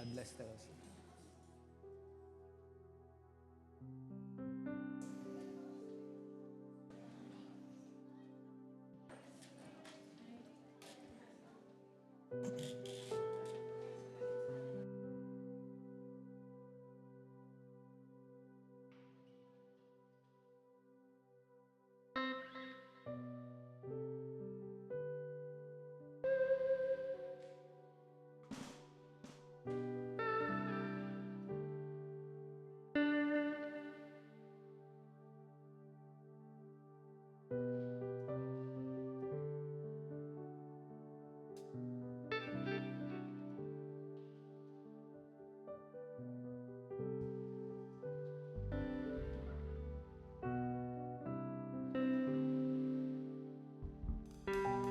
God bless the rest.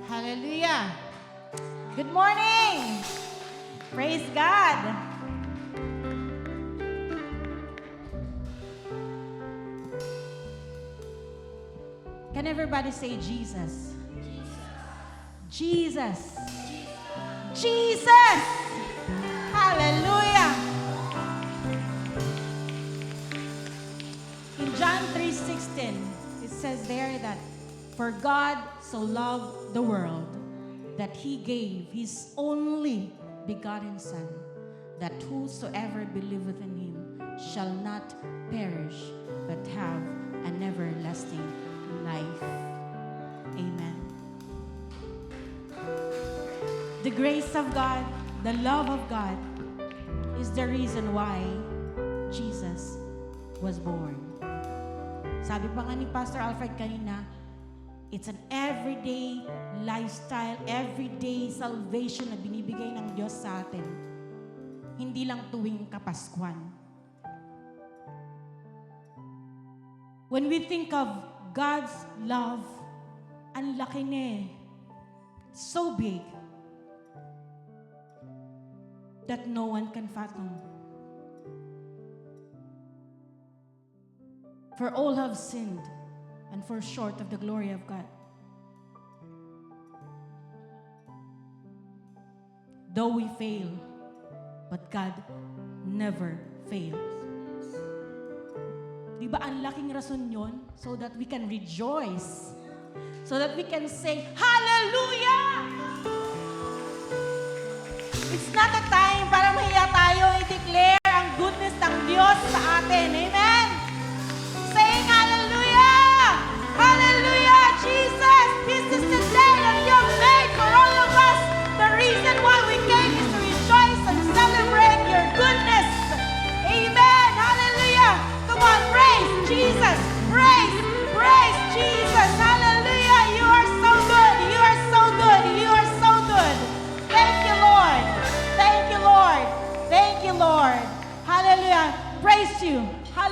Hallelujah. Good morning. Praise God. Can everybody say Jesus? Jesus. Jesus. Hallelujah. In John 3:16, it says there that for God so loved the world that he gave his only begotten Son, that whosoever believeth in him shall not perish, but have an everlasting life. Amen. The grace of God, the love of God, is the reason why Jesus was born. Sabi pa nga ni Pastor Alfred kanina, it's an everyday lifestyle, everyday salvation na binibigay ng Diyos sa atin. Hindi lang tuwing Kapaskuhan. When we think of God's love, ang laki niya eh. So big that no one can fathom. For all have sinned and fall short of the glory of God. Though we fail, but God never fails. Di ba ang laking rason yon? So that we can rejoice. So that we can say, Hallelujah! It's not a time para mahiya tayo i-declare ang goodness ng Diyos sa atin. Amen? Saying Hallelujah! Hallelujah, Jesus! This is the day that you have made for all of us. The reason why we came is to rejoice and celebrate your goodness. Amen! Hallelujah! Come on, praise Jesus! Praise! Praise Jesus! Hallelujah! You are so good! You are so good! You are so good! Thank you, Lord! Thank you, Lord! Thank you, Lord! Hallelujah! Praise you! Hallelujah!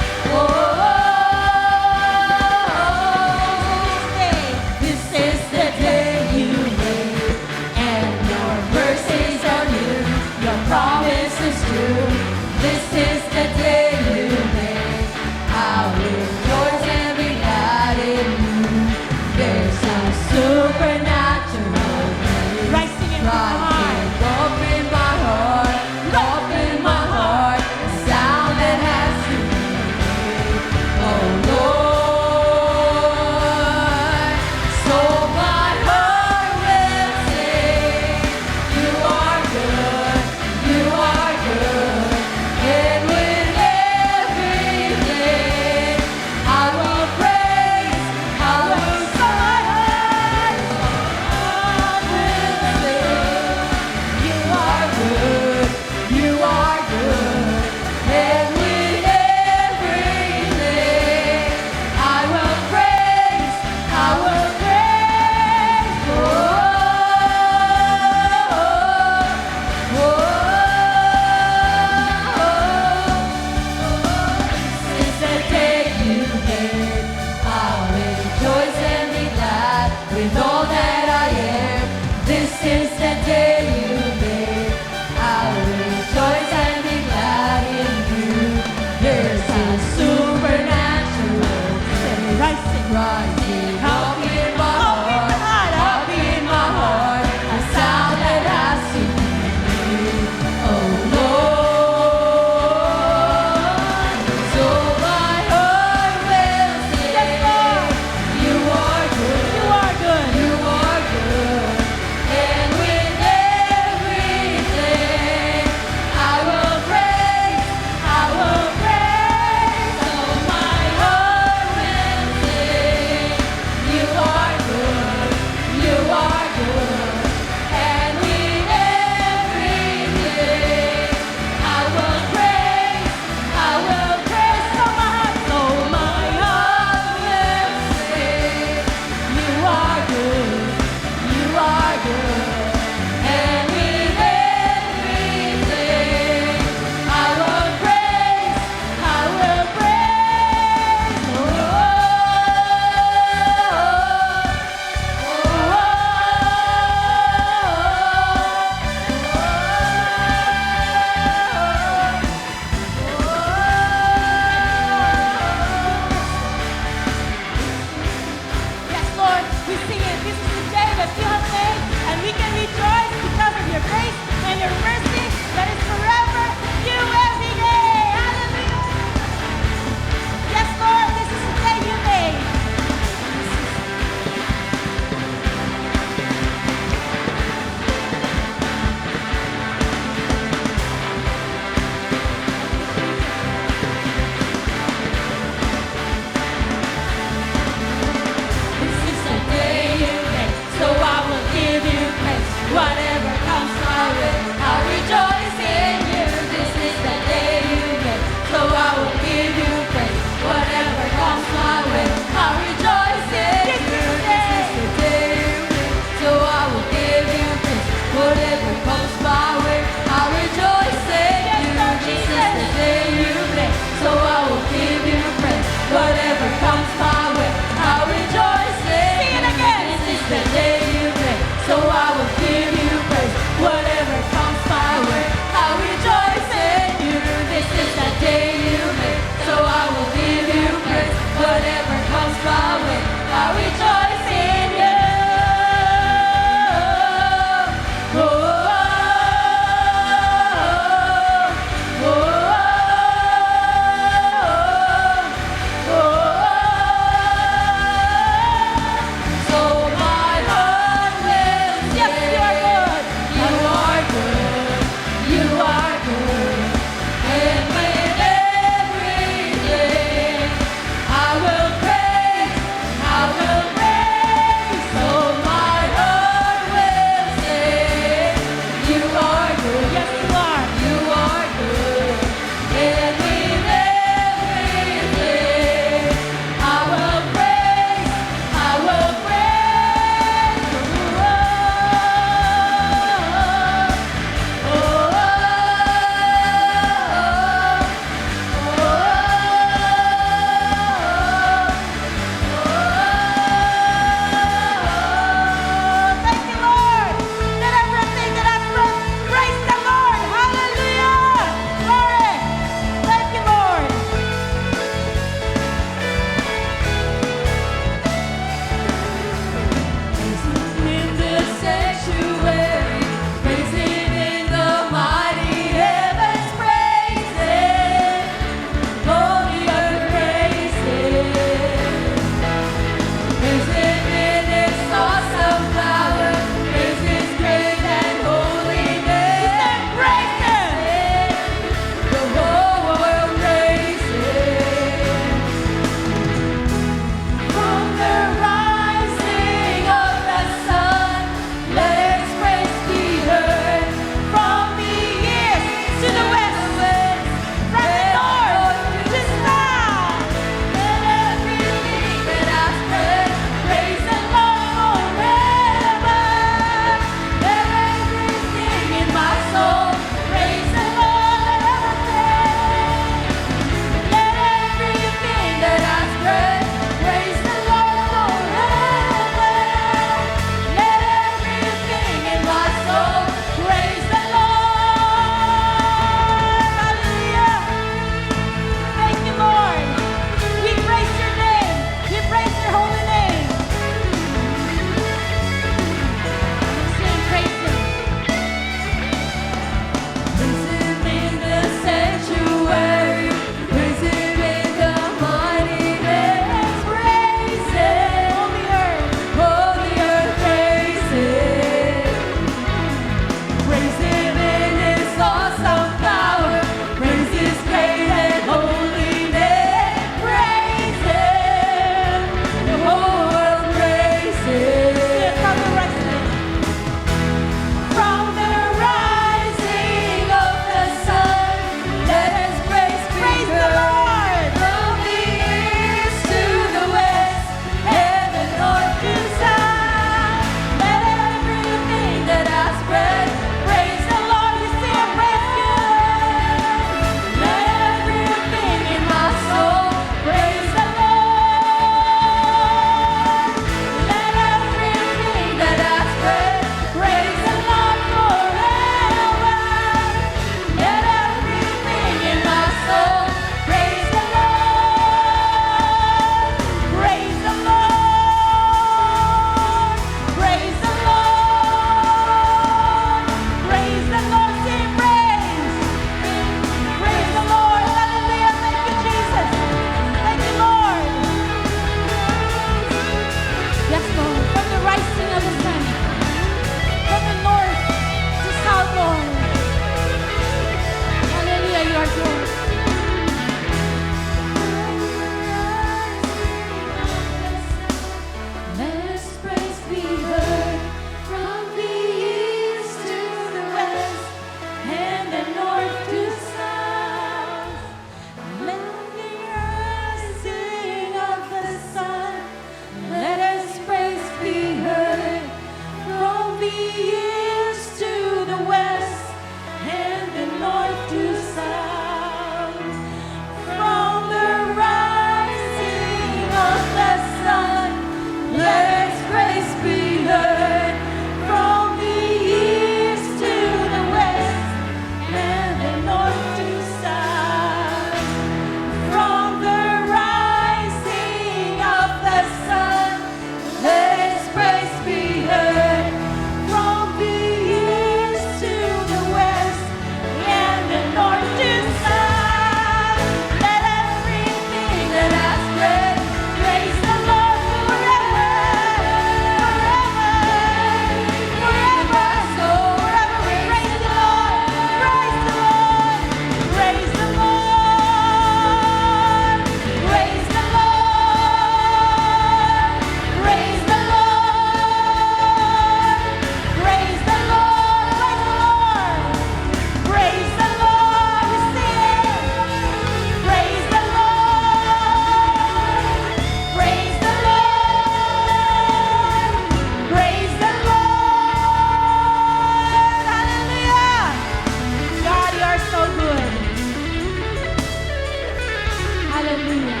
Hallelujah.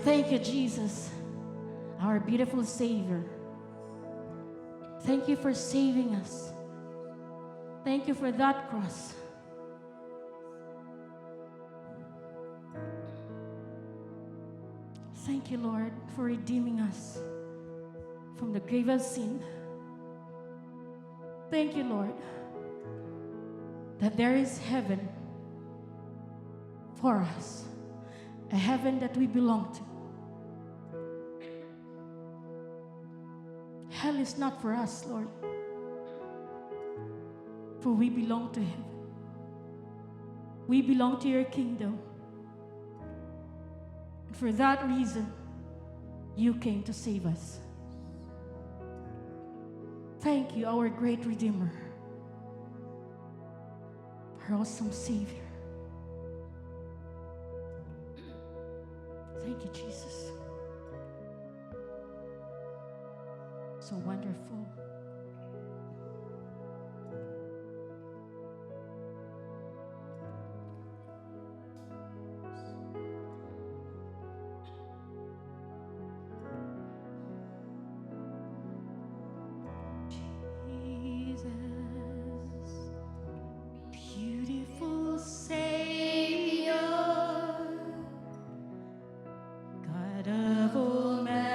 Thank you, Jesus, our beautiful Savior. Thank you for saving us. Thank you for that cross. Thank you, Lord, for redeeming us from the grave of sin. Thank you, Lord, that there is heaven for us, a heaven that we belong to. Hell is not for us, Lord, for we belong to heaven. We belong to your kingdom. And for that reason, you came to save us. Thank you, our great Redeemer, our awesome Savior. Thank you, Jesus. So wonderful. Jesus, beautiful Savior, God of all majesty,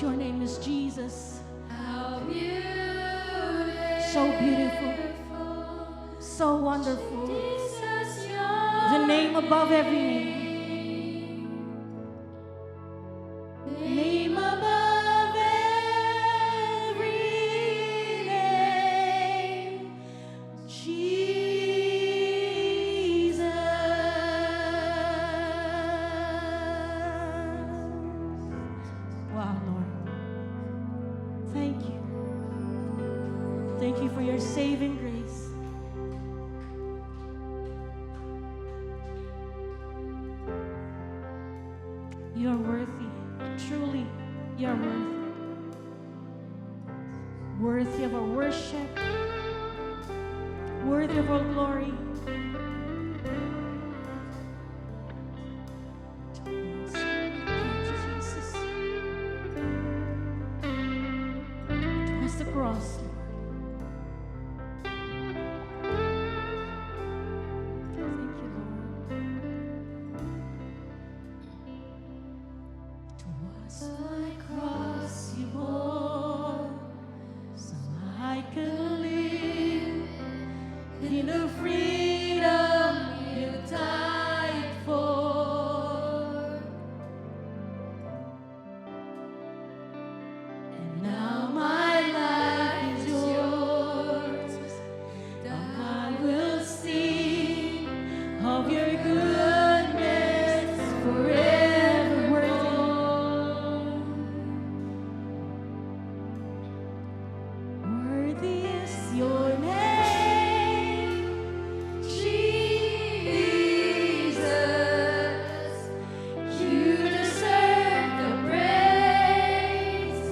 Your name is Jesus. How beautiful, So beautiful. So wonderful. Jesus, The name above every name. Name above every name. Jesus. Wow, Lord. Thank you. Thank you for your saving grace. You're worthy. Truly, you're worthy. Worthy of our worship. Worthy of our glory. Jesus. Towards the cross, Lord. Thank you, Lord. Towards the cross you bore, so I could live in the freedom you died for. And now my life is yours. I will sing of your goodness forever. Worthy is your name, Jesus. You deserve the praise.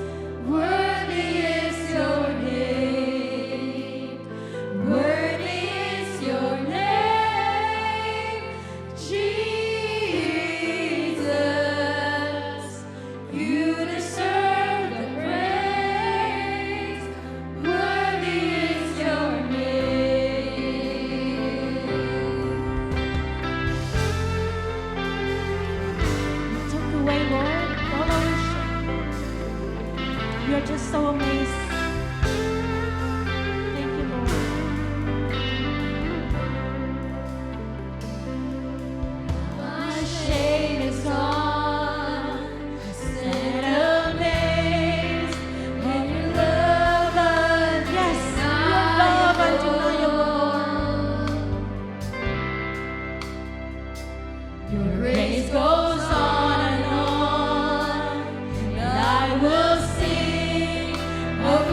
Worthy is your name. Worthy is your name, Jesus. You deserve the praise. Worthy is your name. You took away, Lord, all our shame. You're just so amazing. Thank you, Lord. My shame is gone. I stand amazed in your love undeniable. Yes, your love undeniable. Your grace goes on, and I will sing of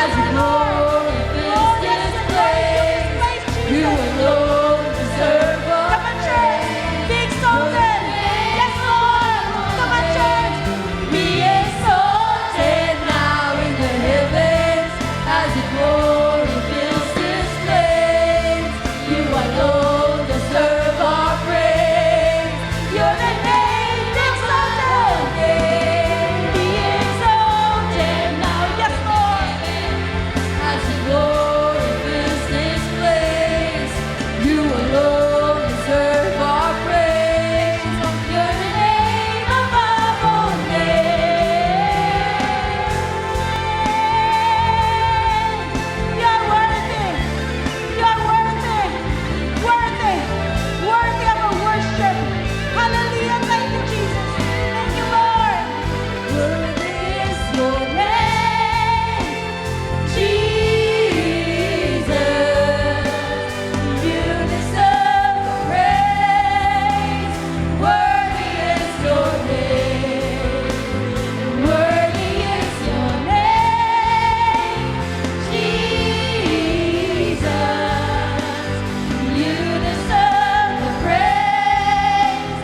as the glory fills this place. You alone deserve our Come on, church. Be exalted. Yes, Lord. Come on, church. Be exalted now in the heavens as the glory fills this place. You alone deserve our praise. You're the name exalted. Be exalted now, Yes, Lord. as the glory fills this place. You alone deserve our praise. You're the name above all names. You're worthy. You're worthy. Worthy. Worthy of our worship. Hallelujah. Thank you, Jesus. Thank you, Lord. Worthy is your name, Jesus. You deserve the praise. Worthy is your name. Worthy is your name, Jesus. You deserve the praise.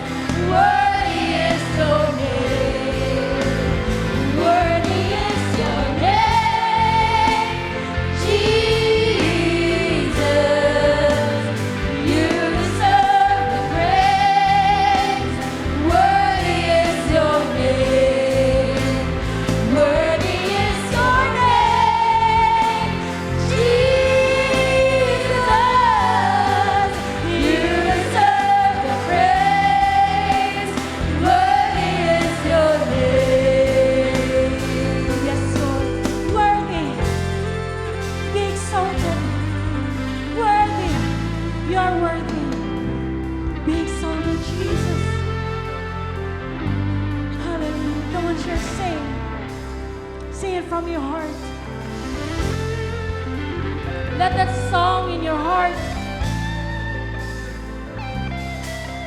Worthy is your name. Worthy is your name, Jesus. You deserve the praise. Worthy is your name. Worthy is your name, Jesus. You deserve the praise. Worthy is your name. Yes, Lord. Worthy. Be exalted. Worthy. You're worthy. Be exalted, Jesus. Hallelujah. Come on, church. Sing. Sing it from your heart. Let that song in your heart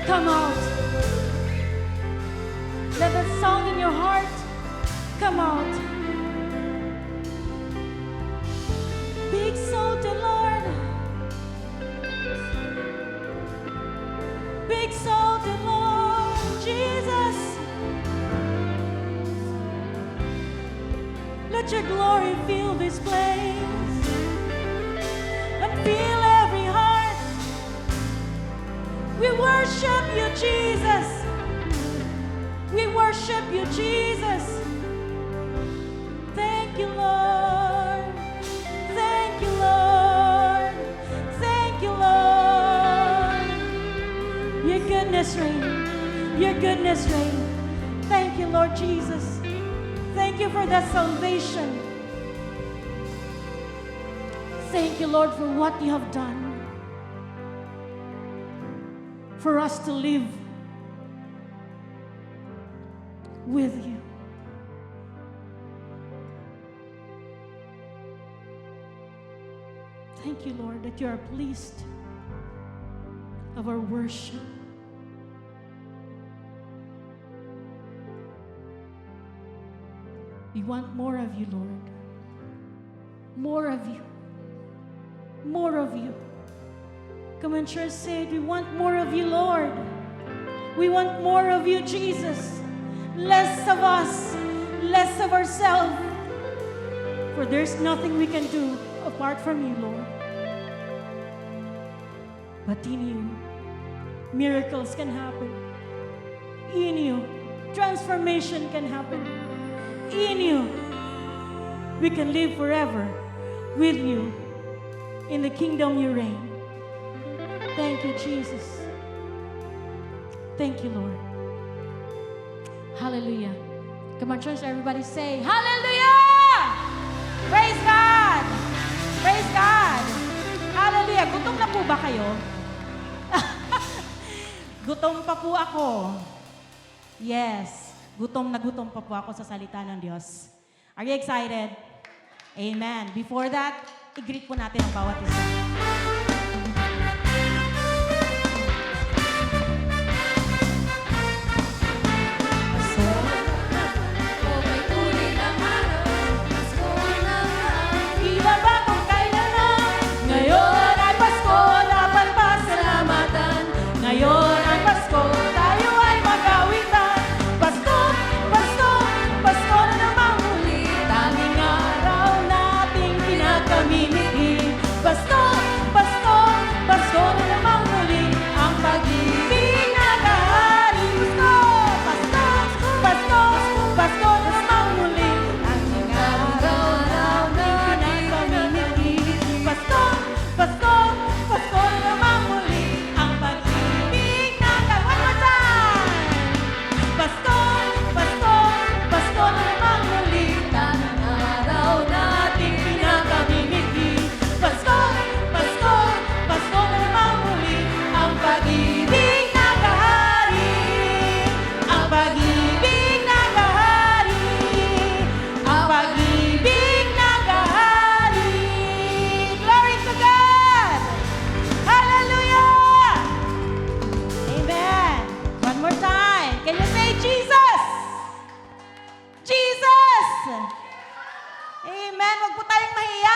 come out. Let that song in your heart come out. Be exalted, Lord. Be exalted, Lord Jesus. Let your glory fill this place and fill every heart. We worship you, Jesus. We worship you, Jesus. Thank you, Lord. Thank you, Lord. Thank you, Lord. Your goodness reign. Your goodness reign. Thank you, Lord Jesus. Thank you for that salvation. Thank you, Lord, for what you have done. For us to live with you. Thank you, Lord, that you are pleased of our worship. We want more of you, Lord. More of you. More of you. Come on, church, say it. We want more of you, Lord. We want more of you, Jesus. Less of us, less of ourselves. For there's nothing we can do apart from you, Lord. But in you, miracles can happen. In you, transformation can happen. In you, we can live forever with you. In the kingdom you reign. Thank you, Jesus. Thank you, Lord. Hallelujah. Come on, church, everybody say, Hallelujah! Praise God! Praise God! Hallelujah! Gutom na po ba kayo? Gutom pa po ako. Yes. Gutom pa po ako sa salita ng Diyos. Are you excited? Amen. Before that, i-greet po natin ang bawat isa. Okay, tuloy ng araw, Pasko ng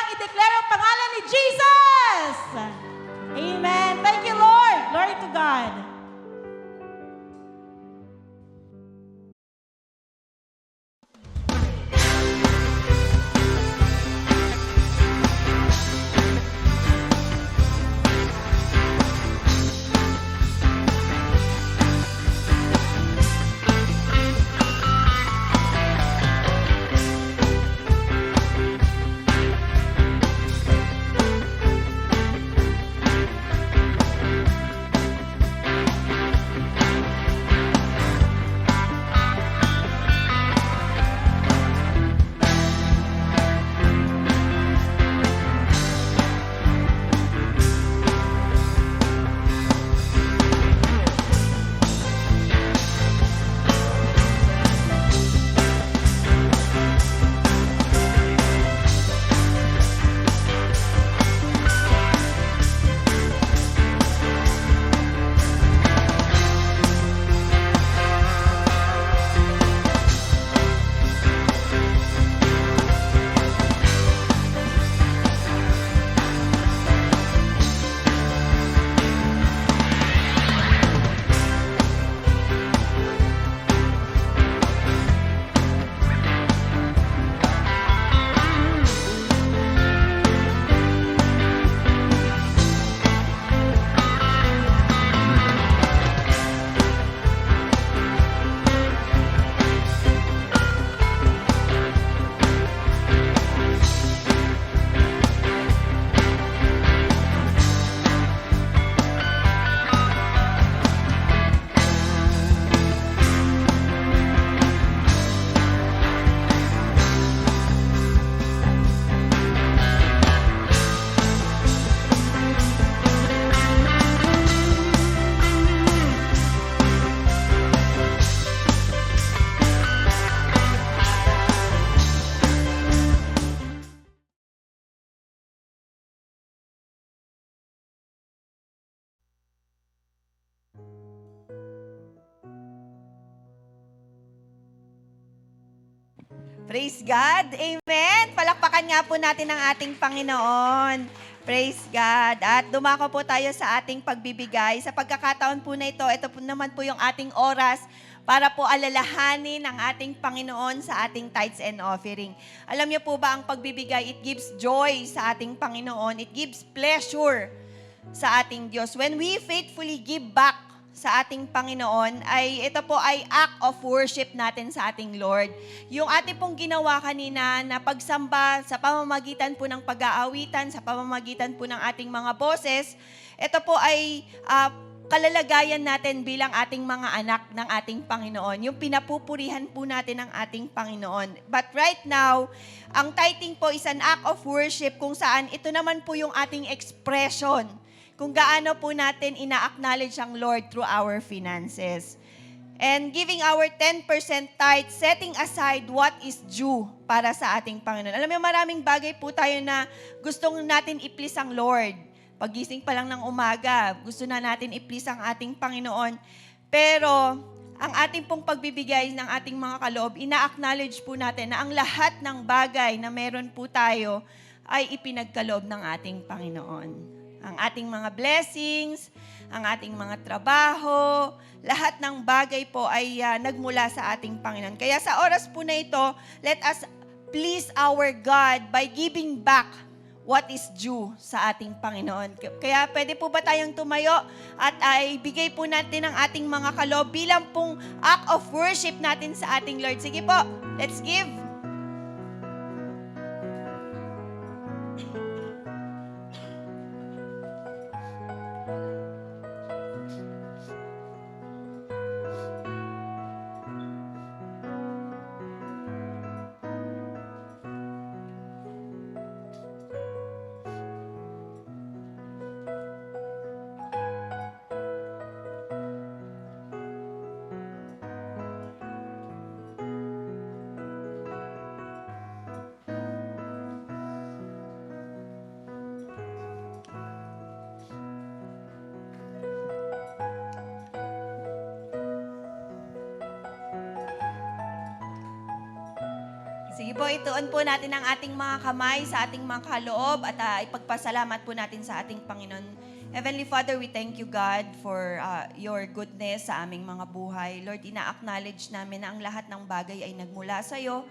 upang i-declare ang pangalan ni Jesus. Amen. Thank you, Lord. Glory to God. Praise God. Amen. Palakpakan nga po natin ang ating Panginoon. Praise God. At dumako po tayo sa ating pagbibigay. Sa pagkakataon po na ito po naman po yung ating oras para po alalahanin ang ating Panginoon sa ating tithes and offering. Alam niyo po ba ang pagbibigay, it gives joy sa ating Panginoon. It gives pleasure sa ating Diyos. When we faithfully give back sa ating Panginoon, ay ito po ay act of worship natin sa ating Lord. Yung ating pong ginawa kanina na pagsamba sa pamamagitan po ng pag-aawitan, sa pamamagitan po ng ating mga boses, ito po ay kalalagayan natin bilang ating mga anak ng ating Panginoon. Yung pinapupurihan po natin ng ating Panginoon. But right now, ang tithing po is an act of worship kung saan ito naman po yung ating expression kung gaano po natin ina-acknowledge ang Lord through our finances. And giving our 10% tithe, setting aside what is due para sa ating Panginoon. Alam mo, maraming bagay po tayo na gustong natin i-please ang Lord. Pagising pa lang ng umaga, gusto na natin i-please ang ating Panginoon. Pero ang ating pong pagbibigay ng ating mga kaloob, ina-acknowledge po natin na ang lahat ng bagay na meron po tayo ay ipinagkaloob ng ating Panginoon. Ang ating mga blessings, ang ating mga trabaho, lahat ng bagay po ay nagmula sa ating Panginoon. Kaya sa oras po na ito, let us please our God by giving back what is due sa ating Panginoon. Kaya pwede po ba tayong tumayo at ay bigay po natin ang ating mga kaloob bilang pong act of worship natin sa ating Lord. Sige po, let's give. Sige po, ituon po natin ang ating mga kamay sa ating mga kaloob at ipagpasalamat po natin sa ating Panginoon. Heavenly Father, we thank you, God, for your goodness sa aming mga buhay. Lord, ina-acknowledge namin na ang lahat ng bagay ay nagmula sa iyo.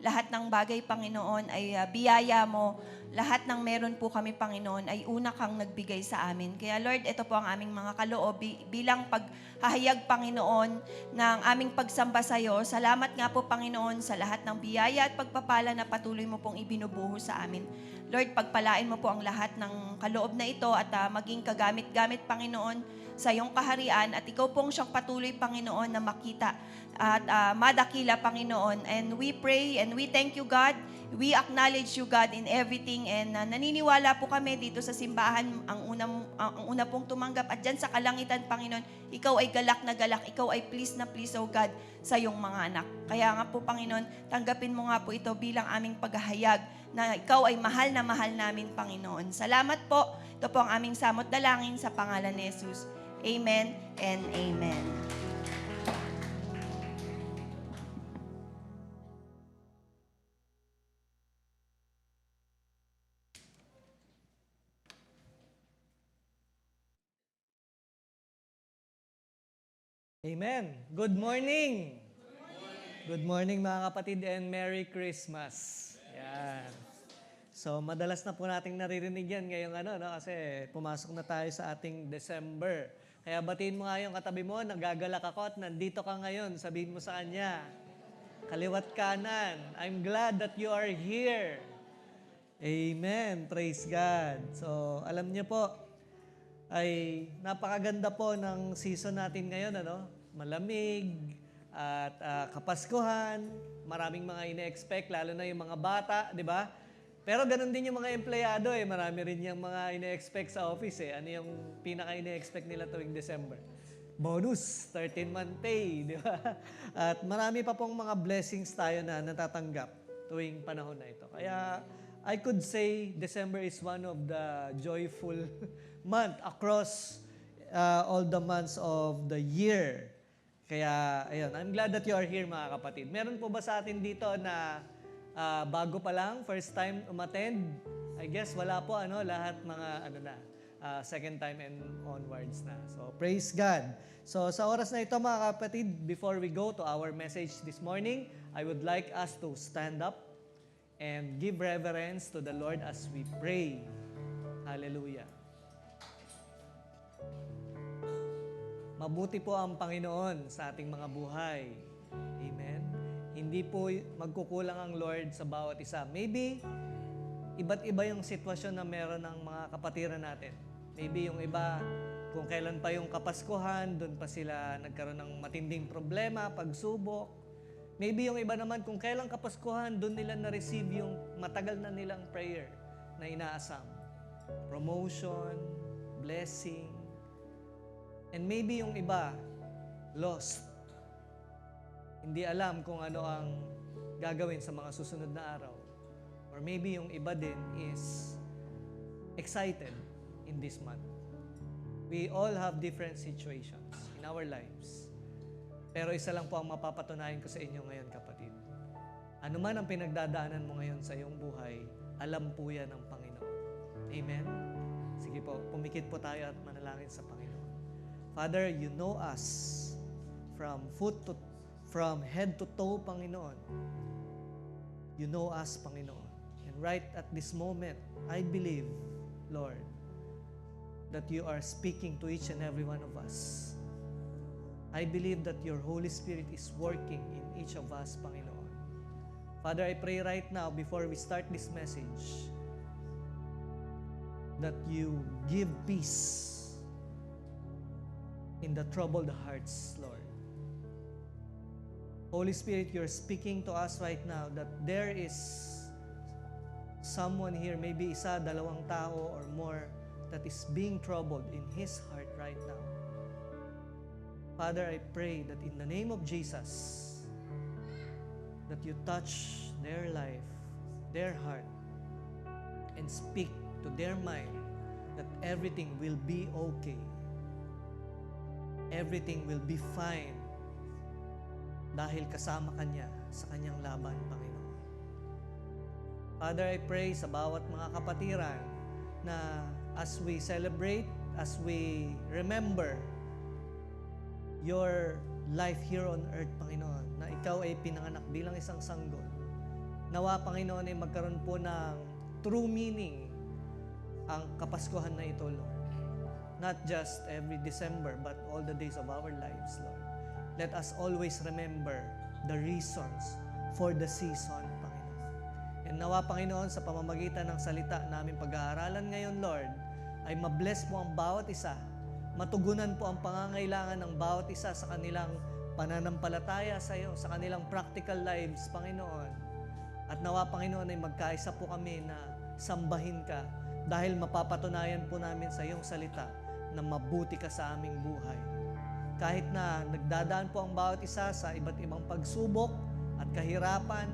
Lahat ng bagay, Panginoon, ay biyaya mo. Lahat ng meron po kami, Panginoon, ay una kang nagbigay sa amin. Kaya Lord, ito po ang aming mga kaloob bilang paghahayag, Panginoon, ng aming pagsamba sa iyo. Salamat nga po, Panginoon, sa lahat ng biyaya at pagpapala na patuloy mo pong ibinubuho sa amin. Lord, pagpalain mo po ang lahat ng kaloob na ito at maging kagamit-gamit, Panginoon, sa iyong kaharian at ikaw pong siyang patuloy, Panginoon, na makita at madakila, Panginoon. And we pray and we thank you, God. We acknowledge you, God, in everything. And naniniwala po kami dito sa simbahan, ang una pong tumanggap. At dyan sa kalangitan, Panginoon, ikaw ay galak na galak. Ikaw ay please na please, oh God, sa iyong mga anak. Kaya nga po, Panginoon, tanggapin mo nga po ito bilang aming paghahayag na ikaw ay mahal na mahal namin, Panginoon. Salamat po. Ito po ang aming samot dalangin sa pangalan ni Jesus. Amen and amen. Amen. Good morning. Good morning mga kapatid and Merry Christmas. Yan. So madalas na po nating naririnig yan ngayong kasi pumasok na tayo sa ating December. Kaya batiin mo nga yung katabi mo, nagagalak ako at nandito ka ngayon. Sabihin mo sa kanya, kaliwat kanan, I'm glad that you are here. Amen. Praise God. So alam niyo po, ay napakaganda po ng season natin ngayon, malamig at Kapaskuhan, maraming mga ine-expect, lalo na yung mga bata, di ba? Pero ganun din yung mga empleyado marami rin yung mga ine-expect sa office Ano yung pinaka ine-expect nila tuwing December? Bonus, 13-month pay, di ba? At marami pa pong mga blessings tayo na natatanggap tuwing panahon na ito. Kaya I could say December is one of the joyful month across all the months of the year. Kaya, ayun, I'm glad that you are here mga kapatid. Meron po ba sa atin dito na bago pa lang, first time umattend? I guess wala po, lahat mga, second time and onwards na. So, praise God. So, sa oras na ito mga kapatid, before we go to our message this morning, I would like us to stand up and give reverence to the Lord as we pray. Hallelujah. Mabuti po ang Panginoon sa ating mga buhay. Amen. Hindi po magkukulang ang Lord sa bawat isa. Maybe, iba't iba yung sitwasyon na meron ng mga kapatiran natin. Maybe yung iba, kung kailan pa yung Kapaskuhan, doon pa sila nagkaroon ng matinding problema, pagsubok. Maybe yung iba naman, kung kailan Kapaskuhan, doon nila na-receive yung matagal na nilang prayer na inaasam. Promotion, blessing. And maybe yung iba, lost. Hindi alam kung ano ang gagawin sa mga susunod na araw. Or maybe yung iba din is excited in this month. We all have different situations in our lives. Pero isa lang po ang mapapatunayan ko sa inyo ngayon, kapatid. Ano man ang pinagdadaanan mo ngayon sa iyong buhay, alam po yan ng Panginoon. Amen? Sige po, pumikit po tayo at manalangin sa Panginoon. Father, you know us from head to toe, Panginoon. You know us, Panginoon. And right at this moment, I believe, Lord, that you are speaking to each and every one of us. I believe that your Holy Spirit is working in each of us, Panginoon. Father, I pray right now, before we start this message, that you give peace in the troubled hearts, Lord. Holy Spirit, you're speaking to us right now that there is someone here, maybe isa, dalawang tao or more, that is being troubled in his heart right now. Father, I pray that in the name of Jesus, that you touch their life, their heart, and speak to their mind that everything will be okay. Everything will be fine dahil kasama Kanya sa Kanyang laban, Panginoon. Father, I pray sa bawat mga kapatiran na as we celebrate, as we remember your life here on earth, Panginoon, na ikaw ay pinanganak bilang isang sanggol. Nawa, Panginoon, ay magkaroon po ng true meaning ang Kapaskuhan na ito, Lord. Not just every December, but all the days of our lives, Lord. Let us always remember the reasons for the season, Panginoon. And nawa, Panginoon, sa pamamagitan ng salita namin pag-aaralan ngayon, Lord, ay mabless mo ang bawat isa. Matugunan po ang pangangailangan ng bawat isa sa kanilang pananampalataya sa iyo, sa kanilang practical lives, Panginoon. At nawa, Panginoon, ay magkaisa po kami na sambahin ka dahil mapapatunayan po namin sa iyong salita na mabuti ka sa aming buhay. Kahit na nagdadaan po ang bawat isa sa iba't ibang pagsubok at kahirapan,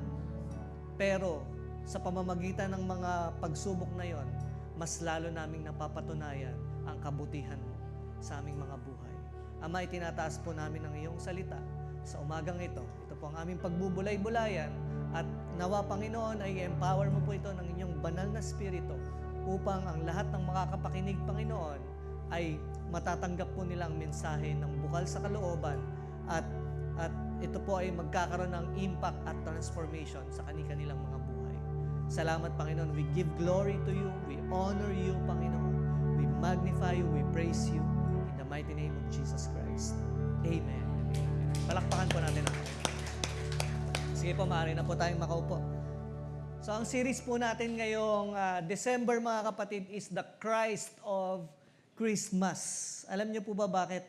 pero sa pamamagitan ng mga pagsubok na yon, mas lalo naming napapatunayan ang kabutihan mo sa aming mga buhay. Ama, itinataas po namin ang iyong salita sa umagang ito. Ito po ang aming pagbubulay-bulayan at nawa, Panginoon, ay empower mo po ito ng inyong banal na spirito upang ang lahat ng makakapakinig, Panginoon, ay matatanggap po nilang mensahe ng bukal sa kalooban at ito po ay magkakaroon ng impact at transformation sa kanilang mga buhay. Salamat, Panginoon. We give glory to you. We honor you, Panginoon. We magnify you. We praise you. In the mighty name of Jesus Christ. Amen. Palakpakan po natin ako. Sige po, maaari na po tayong makaupo. So ang series po natin ngayong December, mga kapatid, is the Christ of Christmas. Alam niyo po ba bakit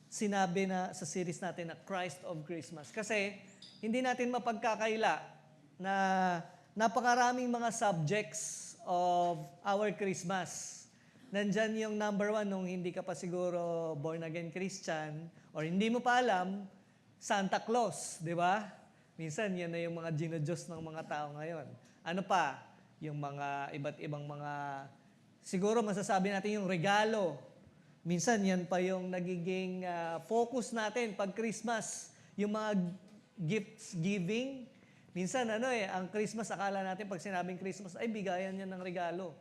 sinabi na sa series natin na Christ of Christmas? Kasi hindi natin mapagkakaila na napakaraming mga subjects of our Christmas. Nandyan yung number 1 nung hindi ka pa siguro born again Christian or hindi mo pa alam, Santa Claus, di ba? Minsan yan na yung mga ginodiyos ng mga tao ngayon. Ano pa? Yung mga iba't ibang mga, siguro masasabi natin yung regalo. Minsan yan pa yung nagiging focus natin pag Christmas. Yung mga gifts giving. Minsan ang Christmas, akala natin pag sinabing Christmas, ay bigayan yan ng regalo.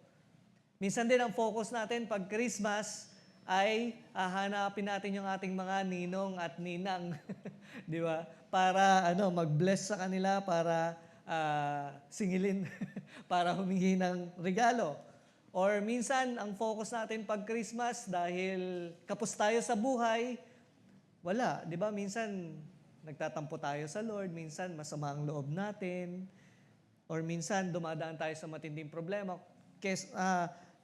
Minsan din ang focus natin pag Christmas ay hanapin natin yung ating mga ninong at ninang. Di ba? Para mag-bless sa kanila, para singilin, para humingi ng regalo. Or minsan, ang focus natin pag Christmas, dahil kapos tayo sa buhay, wala. Di ba? Minsan, nagtatampo tayo sa Lord. Minsan, masama ang loob natin. Or minsan, dumadaan tayo sa matinding problema.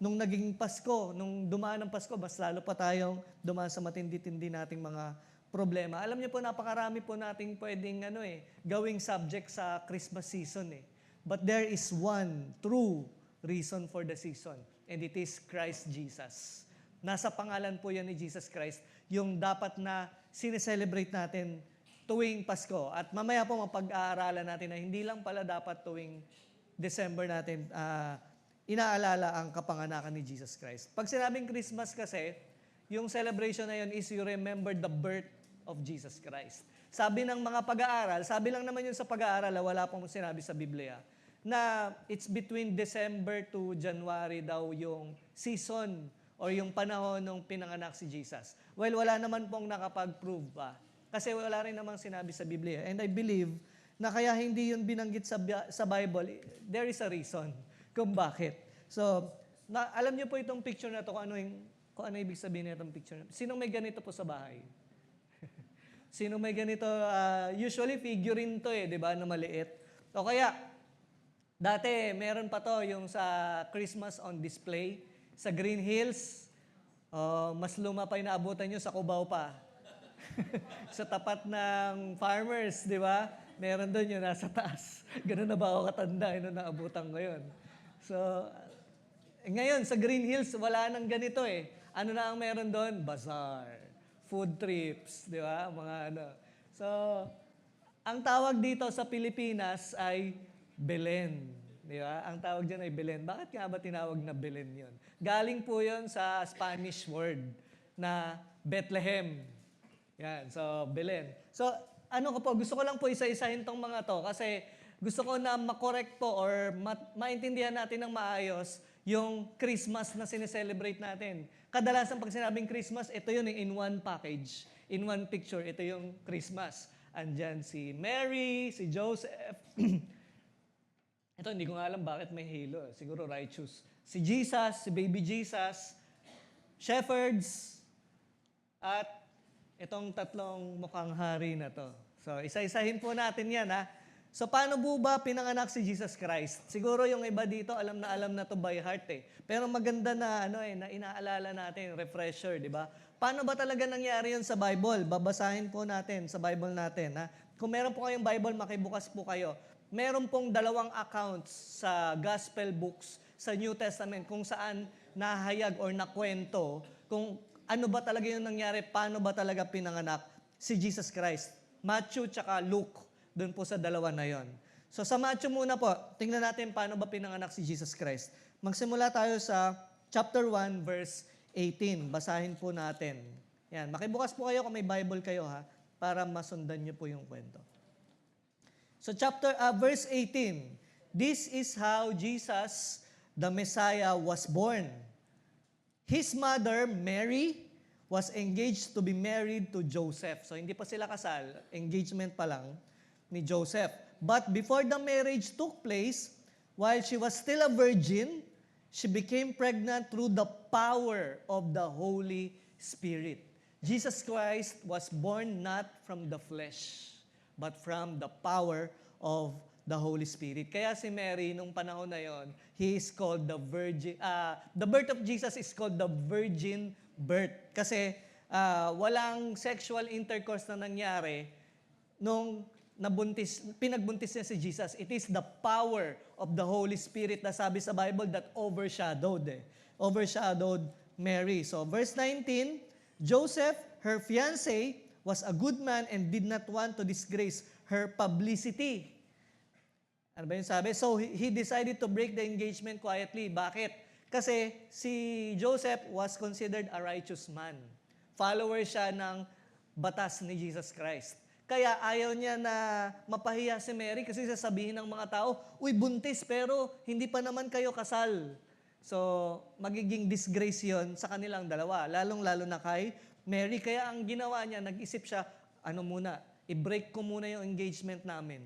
Nung naging Pasko, nung dumaan ang Pasko, mas lalo pa tayong dumaan sa matindi-tindi nating mga problema. Alam niyo po, napakarami po nating pwedeng gawing subject sa Christmas season. But there is one true reason for the season, and it is Christ Jesus. Nasa pangalan po yan ni Jesus Christ, yung dapat na sineselebrate natin tuwing Pasko. At mamaya po mapag-aaralan natin na hindi lang pala dapat tuwing December natin inaalala ang kapanganakan ni Jesus Christ. Pag sinabing Christmas kasi, yung celebration na yun is you remember the birth of Jesus Christ. Sabi ng mga pag-aaral, sabi lang naman yun sa pag-aaral, wala pong sinabi sa Biblia, na it's between December to January daw yung season or yung panahon nung pinanganak si Jesus. Well, wala naman pong nakapag-prove pa. Kasi wala rin namang sinabi sa Biblia. And I believe na kaya hindi yun binanggit sa Bible, there is a reason kung bakit. So, alam niyo po itong picture na to, kung ano ibig sabihin na itong picture na. Sinong may ganito po sa bahay? Sinong may ganito? Usually figurine to di ba, na maliit. O kaya, dati meron pa to yung sa Christmas on display sa Green Hills. Mas luma pa yung naabutan nyo sa Cubao pa. Sa tapat ng farmers, di ba? Meron doon yung nasa taas. Ganun na ba ako katanda yung naabutan ko yun. So, ngayon, sa Green Hills, wala nang ganito Ano na ang meron doon? Bazaar, food trips, di ba? So, ang tawag dito sa Pilipinas ay Belen. Di ba? Ang tawag dyan ay Belen. Bakit nga ba tinawag na Belen yun? Galing po yun sa Spanish word na Bethlehem. Yan, so Belen. So, gusto ko lang po isa-isahin tong mga to kasi gusto ko na makorekto or maintindihan natin ng maayos yung Christmas na sineselebrate natin. Kadalasan pag sinabing Christmas, ito yun in one package, in one picture, ito yung Christmas. Andyan si Mary, si Joseph. Ito, hindi ko nga alam bakit may halo. Siguro righteous. Si Jesus, si baby Jesus, shepherds, at itong tatlong mukhang hari na to. So, isa-isahin po natin yan, ha? So, paano po ba pinanganak si Jesus Christ? Siguro yung iba dito, alam na to by heart, eh. Pero maganda na, na inaalala natin, refresher, di ba? Paano ba talaga nangyari yun sa Bible? Babasahin po natin sa Bible natin, ha? Kung meron po kayong Bible, makibukas po kayo. Meron pong 2 accounts sa Gospel books sa New Testament kung saan nahayag or nakwento kung ano ba talaga yung nangyari, paano ba talaga pinanganak si Jesus Christ. Matthew tsaka Luke, doon po sa 2 na yon. So sa Matthew muna po, tingnan natin paano ba pinanganak si Jesus Christ. Magsimula tayo sa chapter 1, verse 18. Basahin po natin. Yan, makibukas po kayo kung may Bible kayo, ha, para masundan niyo po yung kwento. So verse 18. This is how Jesus, the Messiah, was born. His mother, Mary, was engaged to be married to Joseph. So hindi pa sila kasal, engagement pa lang ni Joseph. But before the marriage took place, while she was still a virgin, she became pregnant through the power of the Holy Spirit. Jesus Christ was born not from the flesh, but from the power of the Holy Spirit. Kaya si Mary, nung panahon na yon, he is called the virgin. The birth of Jesus is called the virgin birth. Kasi walang sexual intercourse na nangyari nung pinagbuntis niya si Jesus. It is the power of the Holy Spirit na sabi sa Bible that overshadowed Mary. So verse 19, Joseph, her fiancé, was a good man and did not want to disgrace her publicity. Ano ba yung sabi? So he decided to break the engagement quietly. Bakit? Kasi si Joseph was considered a righteous man. Follower siya ng batas ni Jesus Christ. Kaya ayaw niya na mapahiya si Mary kasi sasabihin ng mga tao, uy, buntis pero hindi pa naman kayo kasal. So, magiging disgrace yon sa kanilang dalawa, lalong-lalo na kay Mary. Kaya ang ginawa niya, nag-isip siya, i-break ko muna yung engagement namin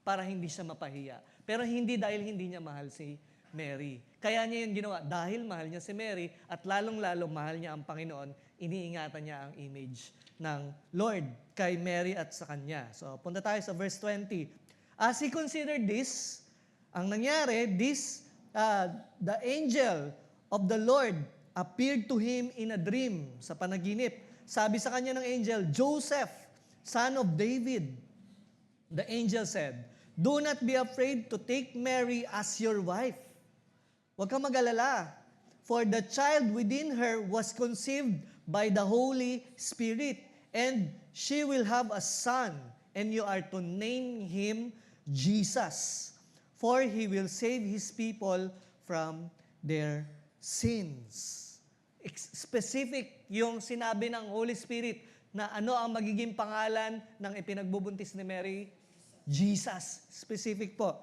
para hindi siya mapahiya. Pero hindi dahil hindi niya mahal si Mary. Kaya niya yung ginawa, dahil mahal niya si Mary at lalong-lalo mahal niya ang Panginoon, iniingatan niya ang image ng Lord kay Mary at sa kanya. So, punta tayo sa verse 20. As he considered this, ang nangyari, the angel of the Lord appeared to him in a dream, sa panaginip. Sabi sa kanya ng angel, Joseph, son of David. The angel said, do not be afraid to take Mary as your wife. Huwag kang mag-alala, for the child within her was conceived by the Holy Spirit, and she will have a son, and you are to name him Jesus, for he will save his people from their sins. Specific yung sinabi ng Holy Spirit na ano ang magiging pangalan ng ipinagbubuntis ni Mary? Jesus. Specific po.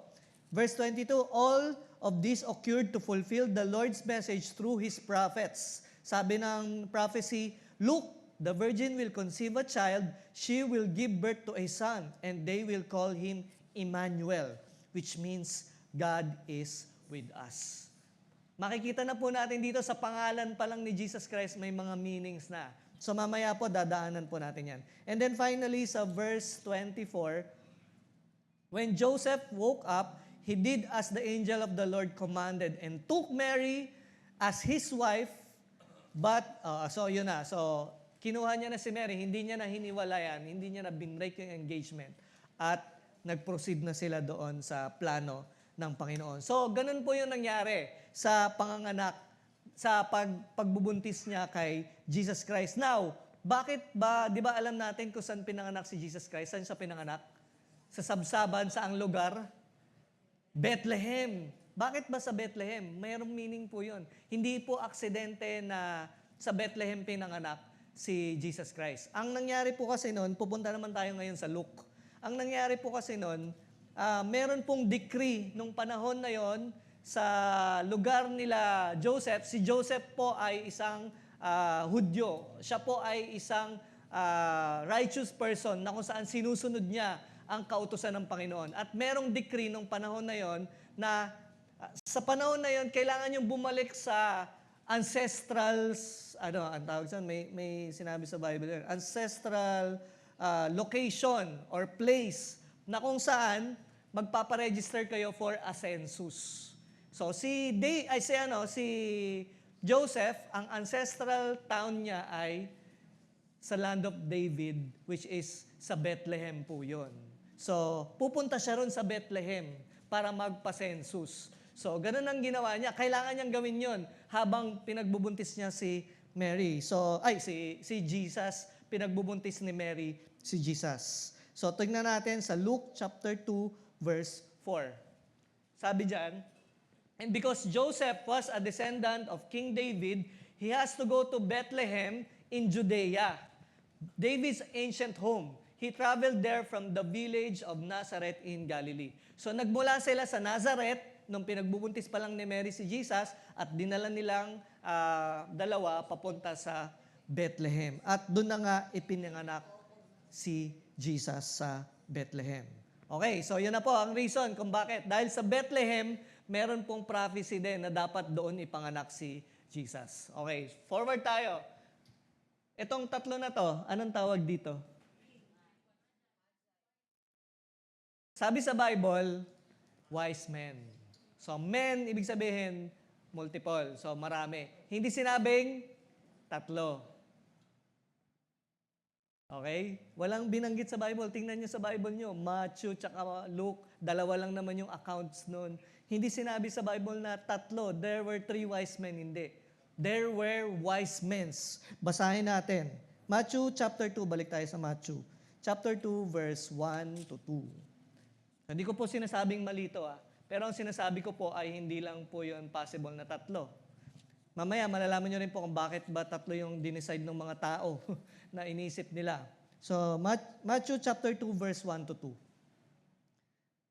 Verse 22, all of this occurred to fulfill the Lord's message through His prophets. Sabi ng prophecy, look, the virgin will conceive a child, she will give birth to a son, and they will call him Emmanuel, which means God is with us. Makikita na po natin dito sa pangalan pa lang ni Jesus Christ, may mga meanings na. So mamaya po, dadaanan po natin yan. And then finally, sa verse 24, when Joseph woke up, he did as the angel of the Lord commanded and took Mary as his wife. But, yun na. So, kinuha niya na si Mary, hindi niya na hiniwalayan, hindi niya na binbreak yung engagement. At nag-proceed na sila doon sa plano ng Panginoon. So, ganun po yung nangyari sa panganganak, sa pagbubuntis niya kay Jesus Christ. Now, bakit ba, di ba alam natin kung saan pinanganak si Jesus Christ? Saan siya pinanganak? Sa sabsaban, saang lugar? Bethlehem. Bakit ba sa Bethlehem? Mayroong meaning po yun. Hindi po aksidente na sa Bethlehem pinanganak si Jesus Christ. Ang nangyari po kasi noon, pupunta naman tayo ngayon sa Luke. Ang nangyari po kasi noon, meron pong decree nung panahon na yon sa lugar nila Joseph. Si Joseph po ay isang Hudyo. Siya po ay isang righteous person na kung saan sinusunod niya ang kautusan ng Panginoon. At merong decree nung panahon na yon na sa panahon na yon kailangan yung bumalik sa ancestral, ang tawag saan? May sinabi sa Bible yun, ancestral location or place na kung saan magpaparegister kayo for a census. So si Joseph, ang ancestral town niya ay sa land of David, which is sa Bethlehem po yun. So pupunta siya ron sa Bethlehem para magpa-census. So ganun ang ginawa niya. Kailangan niyang gawin yun habang pinagbubuntis niya si Mary. Si Jesus, pinagbubuntis ni Mary si Jesus. So tingnan natin sa Luke chapter 2 verse 4. Sabi diyan, and because Joseph was a descendant of King David, he has to go to Bethlehem in Judea, David's ancient home. He traveled there from the village of Nazareth in Galilee. So nagmula sila sa Nazareth nung pinagbubuntis pa lang ni Mary si Jesus at dinala nilang dalawa papunta sa Bethlehem. At doon na nga ipinanganak si Jesus sa Bethlehem. Okay, so yun na po ang reason kung bakit. Dahil sa Bethlehem, meron pong prophecy din na dapat doon ipanganak si Jesus. Okay, forward tayo. Itong tatlo na to, anong tawag dito? Sabi sa Bible, wise men. So men, ibig sabihin, multiple. So marami. Hindi sinabing tatlo. Okay? Walang binanggit sa Bible. Tingnan nyo sa Bible nyo. Matthew tsaka Luke, dalawa lang naman yung accounts nun. Hindi sinabi sa Bible na tatlo. There were 3 wise men. Hindi. There were wise men. Basahin natin. Matthew chapter 2. Balik tayo sa Matthew. Chapter 2 verse 1 to 2. Hindi ko po sinasabing mali ito. Pero ang sinasabi ko po ay hindi lang po yun possible na tatlo. Mamaya, malalaman nyo rin po kung bakit ba tatlo yung dinicide ng mga tao na inisip nila. So, Matthew chapter 2, verse 1 to 2.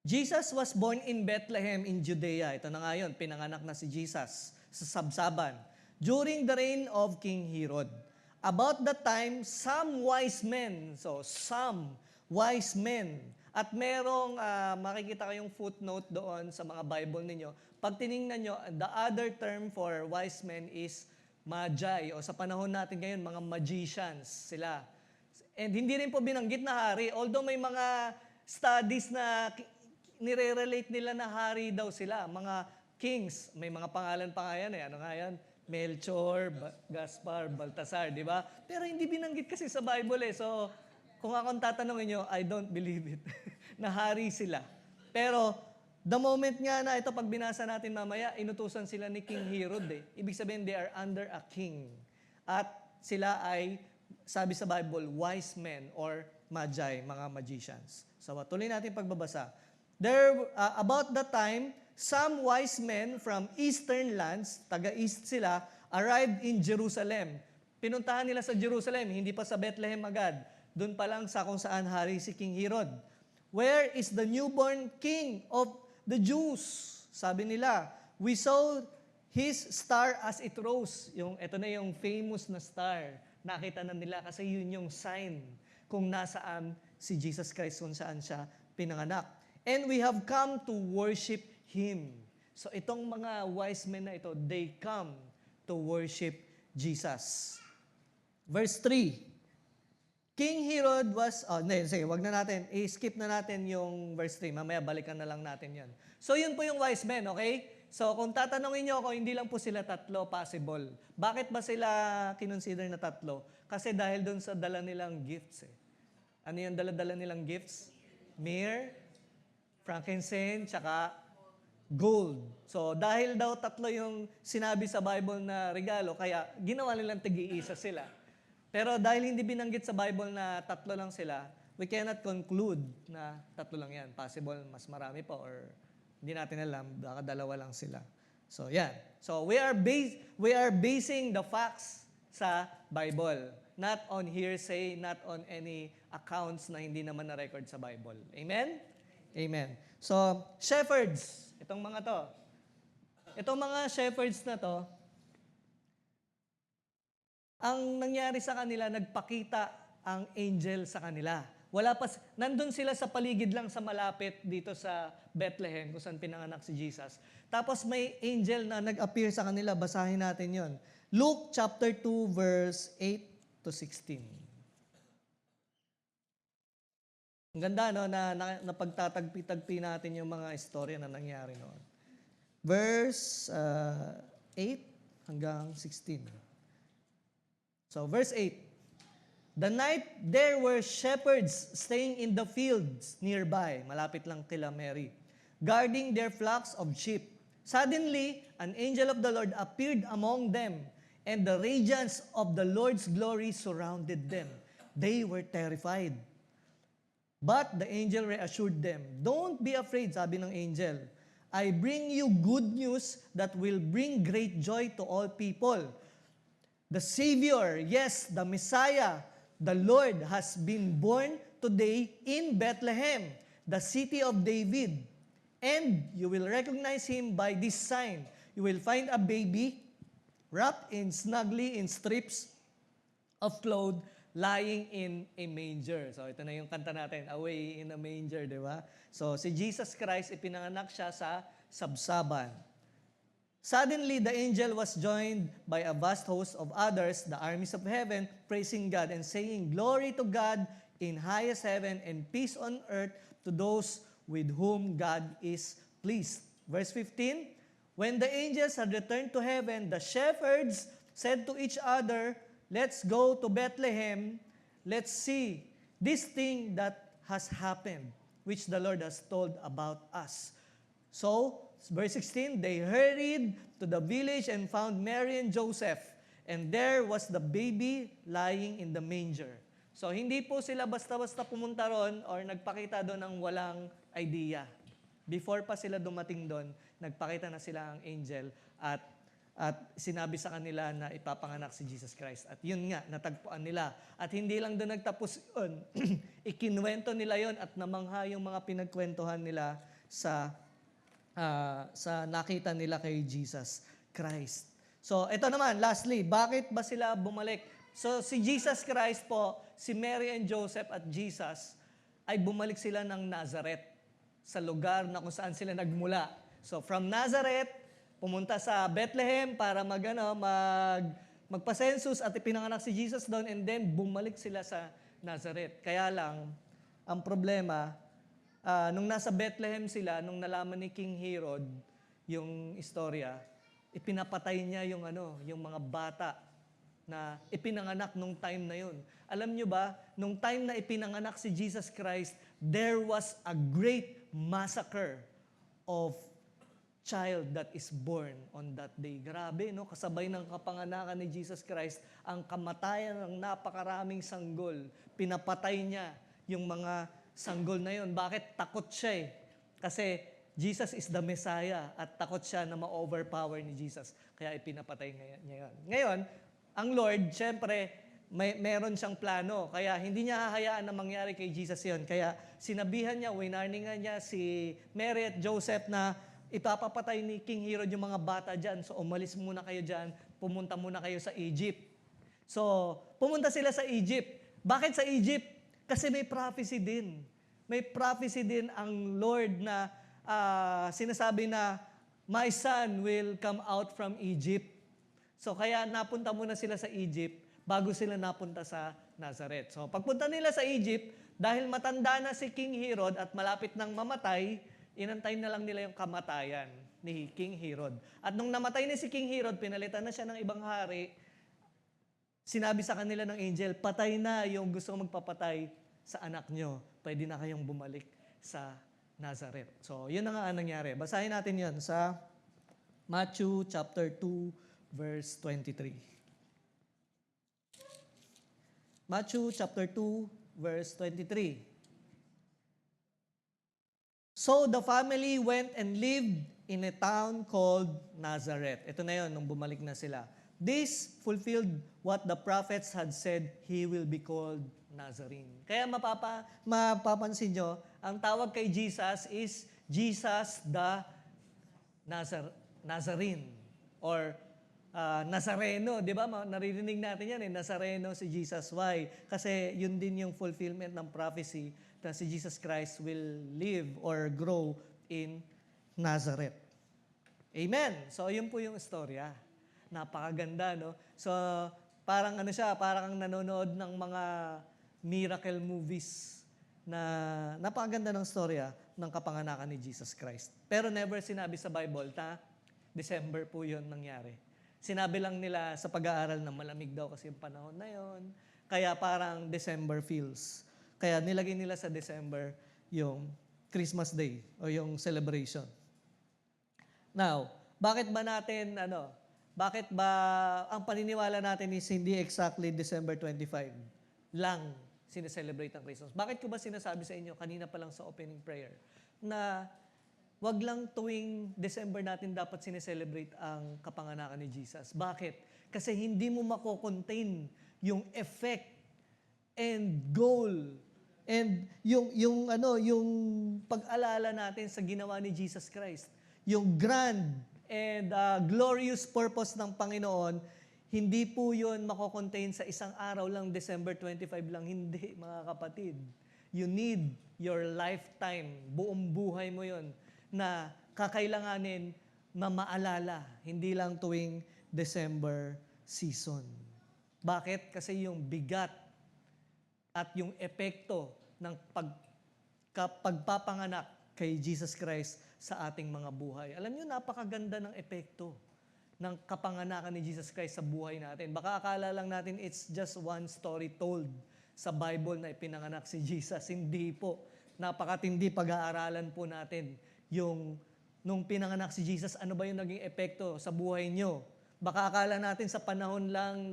Jesus was born in Bethlehem in Judea. Ito na nga yun, pinanganak na si Jesus sa sabsaban. During the reign of King Herod. About that time, some wise men, at merong makikita kayong footnote doon sa mga Bible ninyo. Pag tiningnan nyo, the other term for wise men is magi, o sa panahon natin ngayon, mga magicians sila. And hindi rin po binanggit na hari, although may mga studies na nire-relate nila na hari daw sila, mga kings, may mga pangalan pa nga yan eh. Ano nga yan? Melchor, Gaspar, Baltasar, di ba? Pero hindi binanggit kasi sa Bible eh. So, kung akong tatanungin nyo, I don't believe it. na hari sila. Pero, the moment nga na ito, pag binasa natin mamaya, inutusan sila ni King Herod eh. Ibig sabihin, they are under a king. At sila ay, sabi sa Bible, wise men or magi, mga magicians. So, tuloy natin pagbabasa. There, about that time, some wise men from eastern lands, taga-east sila, arrived in Jerusalem. Pinuntahan nila sa Jerusalem, hindi pa sa Bethlehem agad. Doon pa lang sa kung saan hari si King Herod. Where is the newborn king of the Jews? Sabi nila, we saw his star as it rose. Ito na yung famous na star. Nakita na nila kasi yun yung sign kung nasaan si Jesus Christ, kung saan siya pinanganak. And we have come to worship Him. So itong mga wise men na ito, they come to worship Jesus. Verse 3. King Herod was, wag na natin, i-skip na natin yung verse 3. Mamaya balikan na lang natin yan. So yun po yung wise men, okay? So kung tatanungin nyo ako, hindi lang po sila tatlo possible. Bakit ba sila kinonsider na tatlo? Kasi dahil doon sa dala nilang gifts eh. Ano yung dala-dala nilang gifts? Myrrh, frankincense, tsaka gold. So dahil daw tatlo yung sinabi sa Bible na regalo, kaya ginawa nilang tig-iisa sila. Pero dahil hindi binanggit sa Bible na tatlo lang sila, we cannot conclude na tatlo lang yan. Possible, mas marami pa or hindi natin alam, baka dalawa lang sila. So, yan. So, we are basing the facts sa Bible. Not on hearsay, not on any accounts na hindi naman na-record sa Bible. Amen? Amen. So, shepherds, itong mga to. Itong mga shepherds na to, ang nangyari sa kanila, nagpakita ang angel sa kanila. Nandun sila sa paligid lang sa malapit dito sa Bethlehem, kung saan pinanganak si Jesus. Tapos may angel na nag-appear sa kanila. Basahin natin yon. Luke chapter 2, verse 8 to 16. Ang ganda, no, na pagtatagpi-tagpi natin yung mga istorya na nangyari noon. Verse 8 hanggang 16. So, verse 8. The night there were shepherds staying in the fields nearby, malapit lang kila Mary, guarding their flocks of sheep. Suddenly, an angel of the Lord appeared among them, and the radiance of the Lord's glory surrounded them. They were terrified. But the angel reassured them, "Don't be afraid," sabi ng angel. "I bring you good news that will bring great joy to all people. The Savior, yes, the Messiah, the Lord has been born today in Bethlehem, the city of David. And you will recognize him by this sign. You will find a baby wrapped snugly in strips of cloth, lying in a manger." So ito na yung kanta natin, "Away in a Manger," di ba? So si Jesus Christ, ipinanganak siya sa sabsaban. Suddenly, the angel was joined by a vast host of others, the armies of heaven, praising God and saying, "Glory to God in highest heaven and peace on earth to those with whom God is pleased." Verse 15, when the angels had returned to heaven, the shepherds said to each other, "Let's go to Bethlehem. Let's see this thing that has happened, which the Lord has told about us." So, verse 16, they hurried to the village and found Mary and Joseph, and there was the baby lying in the manger. So, hindi po sila basta-basta pumunta ron or nagpakita doon ng walang idea. Before pa sila dumating doon, nagpakita na sila ang angel at sinabi sa kanila na ipapanganak si Jesus Christ. At yun nga, natagpuan nila. At hindi lang doon nagtapos yun, ikinwento nila yon at namangha yung mga pinagkwentuhan nila sa nakita nila kay Jesus Christ. So, ito naman, lastly, bakit ba sila bumalik? So, si Jesus Christ po, si Mary and Joseph at Jesus, ay bumalik sila ng Nazareth, sa lugar na kung saan sila nagmula. So, from Nazareth, pumunta sa Bethlehem para magpa-census at ipinanganak si Jesus doon, and then bumalik sila sa Nazareth. Kaya lang, ang problema, nung nasa Bethlehem sila, nung nalaman ni King Herod yung istorya, ipinapatay niya yung mga bata na ipinanganak nung time na yun. Alam nyo ba, nung time na ipinanganak si Jesus Christ, there was a great massacre of child that is born on that day. Grabe, no? Kasabay ng kapanganakan ni Jesus Christ, ang kamatayan ng napakaraming sanggol. Pinapatay niya yung mga sanggol na yun. Bakit? Takot siya eh. Kasi Jesus is the Messiah at takot siya na ma-overpower ni Jesus. Kaya ipinapatay niya yun. Ngayon, ang Lord, syempre, meron siyang plano. Kaya hindi niya hahayaan na mangyari kay Jesus yun. Kaya sinabihan niya, winarningan niya si Mary at Joseph na ipapapatay ni King Herod yung mga bata dyan. So umalis muna kayo dyan, pumunta muna kayo sa Egypt. So, pumunta sila sa Egypt. Bakit sa Egypt? Kasi may prophecy din. May prophecy din ang Lord na sinasabi na, "My son will come out from Egypt." So kaya napunta muna sila sa Egypt bago sila napunta sa Nazareth. So pagpunta nila sa Egypt, dahil matanda na si King Herod at malapit nang mamatay, inantay na lang nila yung kamatayan ni King Herod. At nung namatay na si King Herod, pinalitan na siya ng ibang hari, sinabi sa kanila ng angel, "Patay na yung gusto magpapatay sa anak nyo. Pwede na kayong bumalik sa Nazareth." So, yun na nga ang nangyari. Basahin natin yun sa Matthew chapter 2, verse 23. Matthew chapter 2, verse 23. So the family went and lived in a town called Nazareth. Ito na yun, nung bumalik na sila. This fulfilled what the prophets had said, he will be called Nazarene. Kaya mapapansin nyo, ang tawag kay Jesus is Jesus the Nazarene or Nazareno, di ba? Naririnig natin yan Nazareno si Jesus. Why? Kasi yun din yung fulfillment ng prophecy na si Jesus Christ will live or grow in Nazareth. Amen. So, yun po yung istorya. Napakaganda, no? So, parang parang nanonood ng mga miracle movies na napakaganda ng storya ng kapanganakan ni Jesus Christ. Pero never sinabi sa Bible na December po yun nangyari. Sinabi lang nila sa pag-aaral na malamig daw kasi yung panahon na yon. Kaya parang December feels. Kaya nilagay nila sa December yung Christmas Day o yung celebration. Now, bakit ba ang paniniwala natin is hindi exactly December 25 lang sineselebrate ang Christmas? Bakit ko ba sinasabi sa inyo kanina pa lang sa opening prayer na wag lang tuwing December natin dapat sineselebrate ang kapanganakan ni Jesus? Bakit? Kasi hindi mo mako-contain yung effect and goal and yung pag-alala natin sa ginawa ni Jesus Christ. Yung grand and glorious purpose ng Panginoon, hindi po yun mako-contain sa isang araw lang, December 25 lang. Hindi, mga kapatid. You need your lifetime, buong buhay mo yun, na kakailanganin na maalala, hindi lang tuwing December season. Bakit? Kasi yung bigat at yung epekto ng pagpapanganak kay Jesus Christ sa ating mga buhay. Alam niyo, napakaganda ng epekto ng kapanganakan ni Jesus Christ sa buhay natin. Baka akala lang natin it's just one story told sa Bible na ipinanganak si Jesus. Hindi po. Napakatindi pag-aaralan po natin nung pinanganak si Jesus, ano ba yung naging epekto sa buhay nyo? Baka akala natin sa panahon lang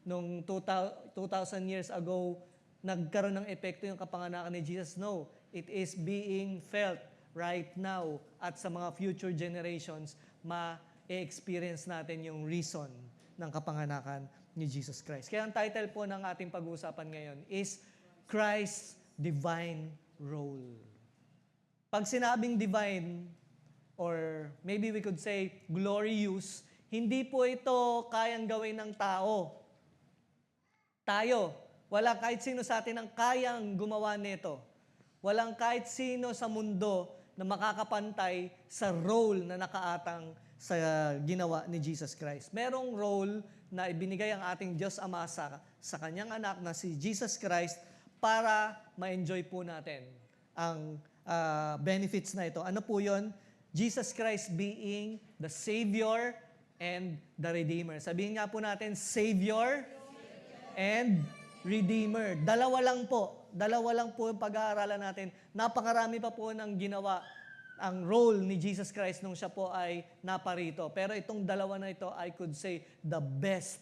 nung 2,000 years ago, nagkaroon ng epekto yung kapanganakan ni Jesus. No, it is being felt right now at sa mga future generations, ma-experience natin yung reason ng kapanganakan ni Jesus Christ. Kaya ang title po ng ating pag-uusapan ngayon is Christ's Divine Role. Pag sinabing divine, or maybe we could say glorious, hindi po ito kayang gawin ng tao. Tayo, wala kahit sino sa atin ang kayang gumawa nito. Walang kahit sino sa mundo na makakapantay sa role na nakaatang sa ginawa ni Jesus Christ. Merong role na ibinigay ang ating Diyos Ama sa kanyang anak na si Jesus Christ para ma-enjoy po natin ang benefits na ito. Ano po yun? Jesus Christ being the Savior and the Redeemer. Sabihin nga po natin, Savior and Redeemer. Dalawa lang po yung pag-aaralan natin. Napakarami pa po ng ginawa ang role ni Jesus Christ nung siya po ay naparito. Pero itong dalawa na ito, I could say, the best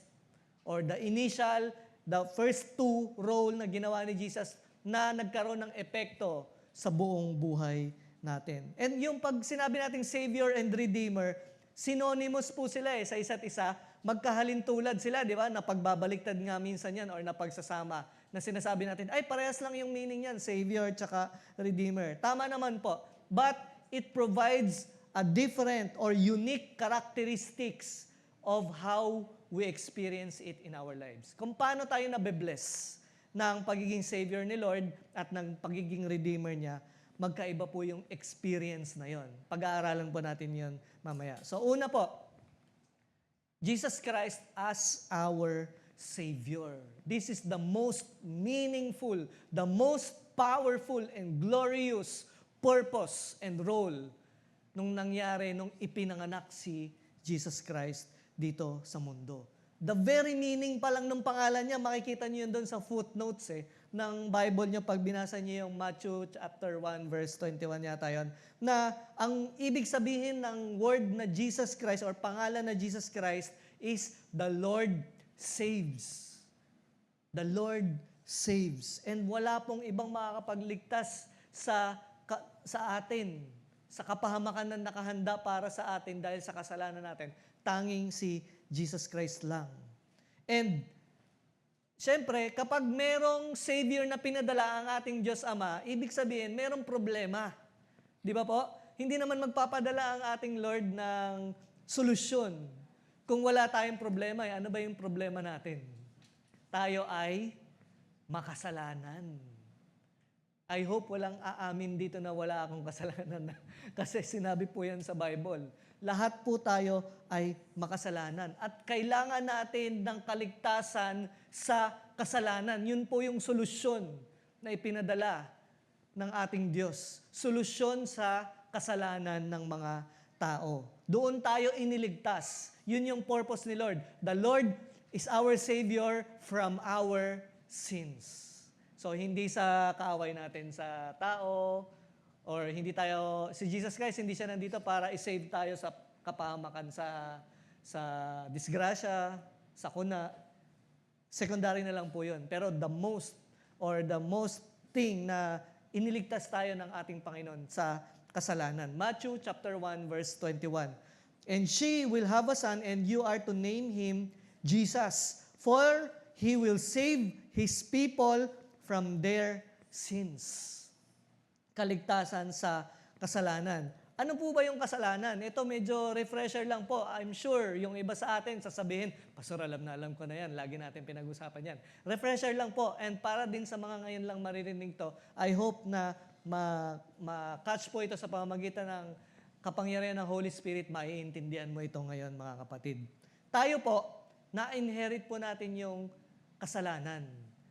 or the first two role na ginawa ni Jesus na nagkaroon ng epekto sa buong buhay natin. And yung pag sinabi nating Savior and Redeemer, synonymous po sila sa isa't isa. Magkahalintulad sila, di ba? Napagbabaliktad nga minsan yan or napagsasama na sinasabi natin, ay parehas lang yung meaning yan, Savior tsaka Redeemer. Tama naman po. But it provides a different or unique characteristics of how we experience it in our lives. Kung paano tayo nabe-bless ng pagiging Savior ni Lord at ng pagiging Redeemer niya, magkaiba po yung experience na yon. Pag-aaralan po natin yon mamaya. So una po, Jesus Christ as our Savior. This is the most meaningful, the most powerful and glorious purpose and role nung nangyari nung ipinanganak si Jesus Christ dito sa mundo. The very meaning pa lang ng pangalan niya, makikita niyo yun doon sa footnotes ng Bible niyo pag binasa niyo yung Matthew chapter 1 verse 21 yata yun, na ang ibig sabihin ng word na Jesus Christ or pangalan na Jesus Christ is the Lord saves. The Lord saves. And wala pong ibang makakapagligtas sa atin, sa kapahamakan na nakahanda para sa atin dahil sa kasalanan natin, tanging si Jesus Christ lang. And, syempre, kapag merong Savior na pinadala ang ating Diyos Ama, ibig sabihin, merong problema. Di ba po? Hindi naman magpapadala ang ating Lord ng solusyon. Kung wala tayong problema, ano ba yung problema natin? Tayo ay makasalanan. I hope walang aamin dito na wala akong kasalanan. Kasi sinabi po yan sa Bible. Lahat po tayo ay makasalanan. At kailangan natin ng kaligtasan sa kasalanan. Yun po yung solusyon na ipinadala ng ating Diyos. Solusyon sa kasalanan ng mga tao. Doon tayo iniligtas. Yun yung purpose ni Lord. The Lord is our Savior from our sins. So, hindi sa kaaway natin sa tao, or hindi tayo, si Jesus Christ, hindi siya nandito para i-save tayo sa kapahamakan, sa disgrasya, sa kuna. Secondary na lang po yun. Pero the most thing na iniligtas tayo ng ating Panginoon sa kasalanan. Matthew chapter 1, verse 21. And she will have a son, and you are to name him Jesus, for he will save his people from their sins. Kaligtasan sa kasalanan. Ano po ba yung kasalanan? Ito medyo refresher lang po. I'm sure yung iba sa atin sasabihin, Pastor, alam ko na yan. Lagi natin pinag-usapan yan. Refresher lang po. And para din sa mga ngayon lang maririnig to, I hope na ma-catch po ito sa pamamagitan ng kapangyarihan ng Holy Spirit, maiintindihan mo ito ngayon, mga kapatid. Tayo po, na-inherit po natin yung kasalanan.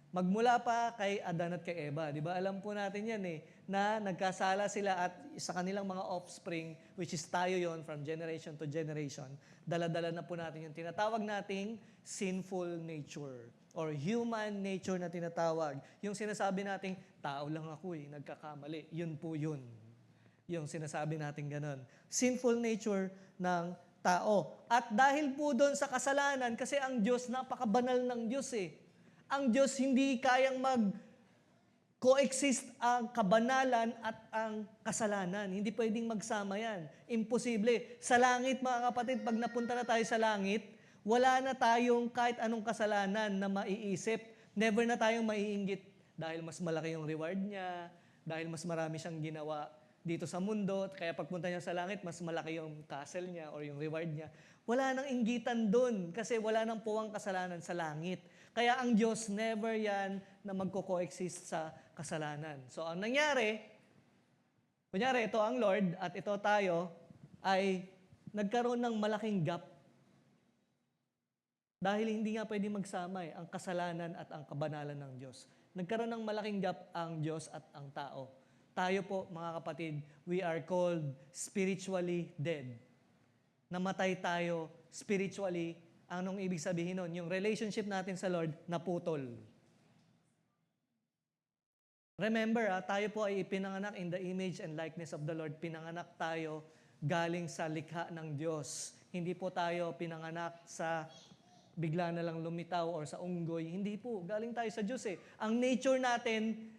Magmula pa kay Adan at kay Eva. Di ba? Alam po natin yan na nagkasala sila at sa kanilang mga offspring, which is tayo yon from generation to generation, dala-dala na po natin yung tinatawag nating sinful nature or human nature na tinatawag. Yung sinasabi nating, tao lang ako nagkakamali. Yun po yun. Yung sinasabi natin ganun. Sinful nature ng tao. At dahil po doon sa kasalanan, kasi ang Diyos, napakabanal ng Diyos Ang Diyos hindi kayang mag-coexist ang kabanalan at ang kasalanan. Hindi pwedeng magsama yan. Imposible. Sa langit, mga kapatid, pag napunta na tayo sa langit, wala na tayong kahit anong kasalanan na maiisip. Never na tayong maiinggit dahil mas malaki yung reward niya, dahil mas marami siyang ginawa dito sa mundo, kaya pagpunta niya sa langit, mas malaki yung castle niya or yung reward niya. Wala nang inggitan doon kasi wala nang puwang kasalanan sa langit. Kaya ang Diyos never yan na magko-coexist sa kasalanan. So ang nangyari, kunyari ito ang Lord at ito tayo, ay nagkaroon ng malaking gap. Dahil hindi nga pwede magsama ang kasalanan at ang kabanalan ng Diyos. Nagkaroon ng malaking gap ang Diyos at ang tao. Tayo po, mga kapatid, we are called spiritually dead. Namatay tayo spiritually. Anong ibig sabihin nun? Yung relationship natin sa Lord, naputol. Remember, tayo po ay ipinanganak in the image and likeness of the Lord. Pinanganak tayo galing sa likha ng Diyos. Hindi po tayo pinanganak sa bigla na lang lumitaw or sa unggoy. Hindi po. Galing tayo sa Diyos Ang nature natin,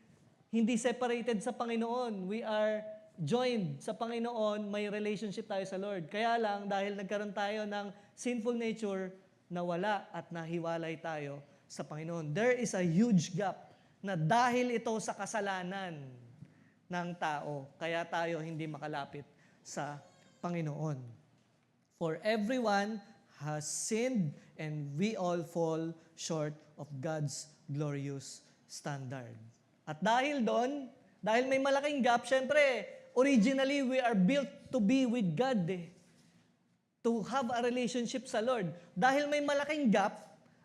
hindi separated sa Panginoon. We are joined sa Panginoon, may relationship tayo sa Lord. Kaya lang, dahil nagkaroon tayo ng sinful nature, nawala at nahiwalay tayo sa Panginoon. There is a huge gap na dahil ito sa kasalanan ng tao, kaya tayo hindi makalapit sa Panginoon. For everyone has sinned and we all fall short of God's glorious standard. At dahil doon, dahil may malaking gap, syempre, originally we are built to be with God to have a relationship sa Lord. Dahil may malaking gap,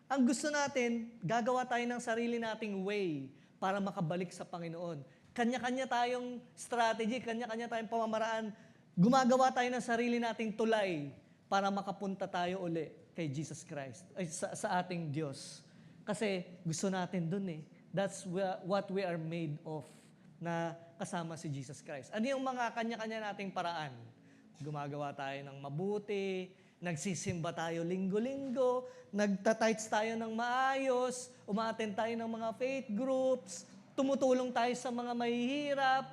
ang gusto natin, gagawa tayo ng sarili nating way para makabalik sa Panginoon. Kanya-kanya tayong strategy, kanya-kanya tayong pamamaraan. Gumagawa tayo ng sarili nating tulay para makapunta tayo uli kay Jesus Christ, ay sa ating Diyos. Kasi gusto natin dun That's what we are made of, na kasama si Jesus Christ. Ano yung mga kanya-kanya nating paraan? Gumagawa tayo ng mabuti, nagsisimba tayo linggo-linggo, nagtatights tayo ng maayos, umaattend tayo ng mga faith groups, tumutulong tayo sa mga mahihirap,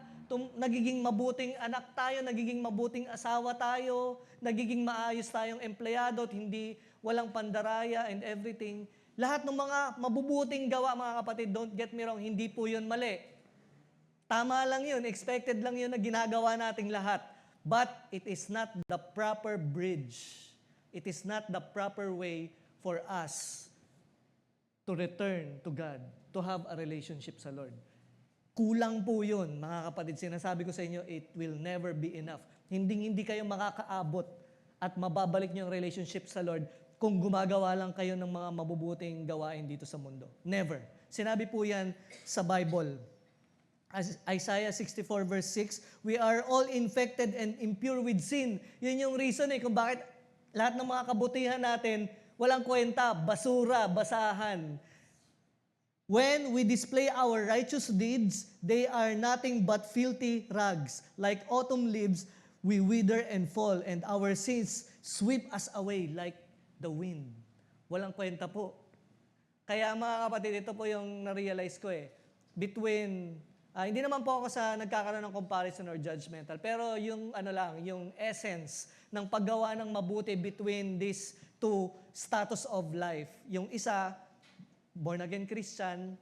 nagiging mabuting anak tayo, nagiging mabuting asawa tayo, nagiging maayos tayong empleyado at hindi walang pandaraya and everything. Lahat ng mga mabubuting gawa, mga kapatid, don't get me wrong, hindi po yun mali. Tama lang yun, expected lang yun na ginagawa nating lahat. But it is not the proper bridge. It is not the proper way for us to return to God, to have a relationship sa Lord. Kulang po yun, mga kapatid. Sinasabi ko sa inyo, it will never be enough. Hindi kayo makakaabot at mababalik niyo ang relationship sa Lord kung gumagawa lang kayo ng mga mabubuting gawain dito sa mundo. Never. Sinabi po yan sa Bible. Isaiah 64 verse 6, we are all infected and impure with sin. Yun yung reason kung bakit lahat ng mga kabutihan natin, walang kwenta, basura, basahan. When we display our righteous deeds, they are nothing but filthy rags. Like autumn leaves, we wither and fall, and our sins sweep us away like the wind. Walang kwenta po. Kaya mga kapatid, ito po yung na-realize ko Between, hindi naman po ako sa nagkakaroon ng comparison or judgmental, pero yung yung essence ng paggawa ng mabuti between these two status of life. Yung isa, born again Christian,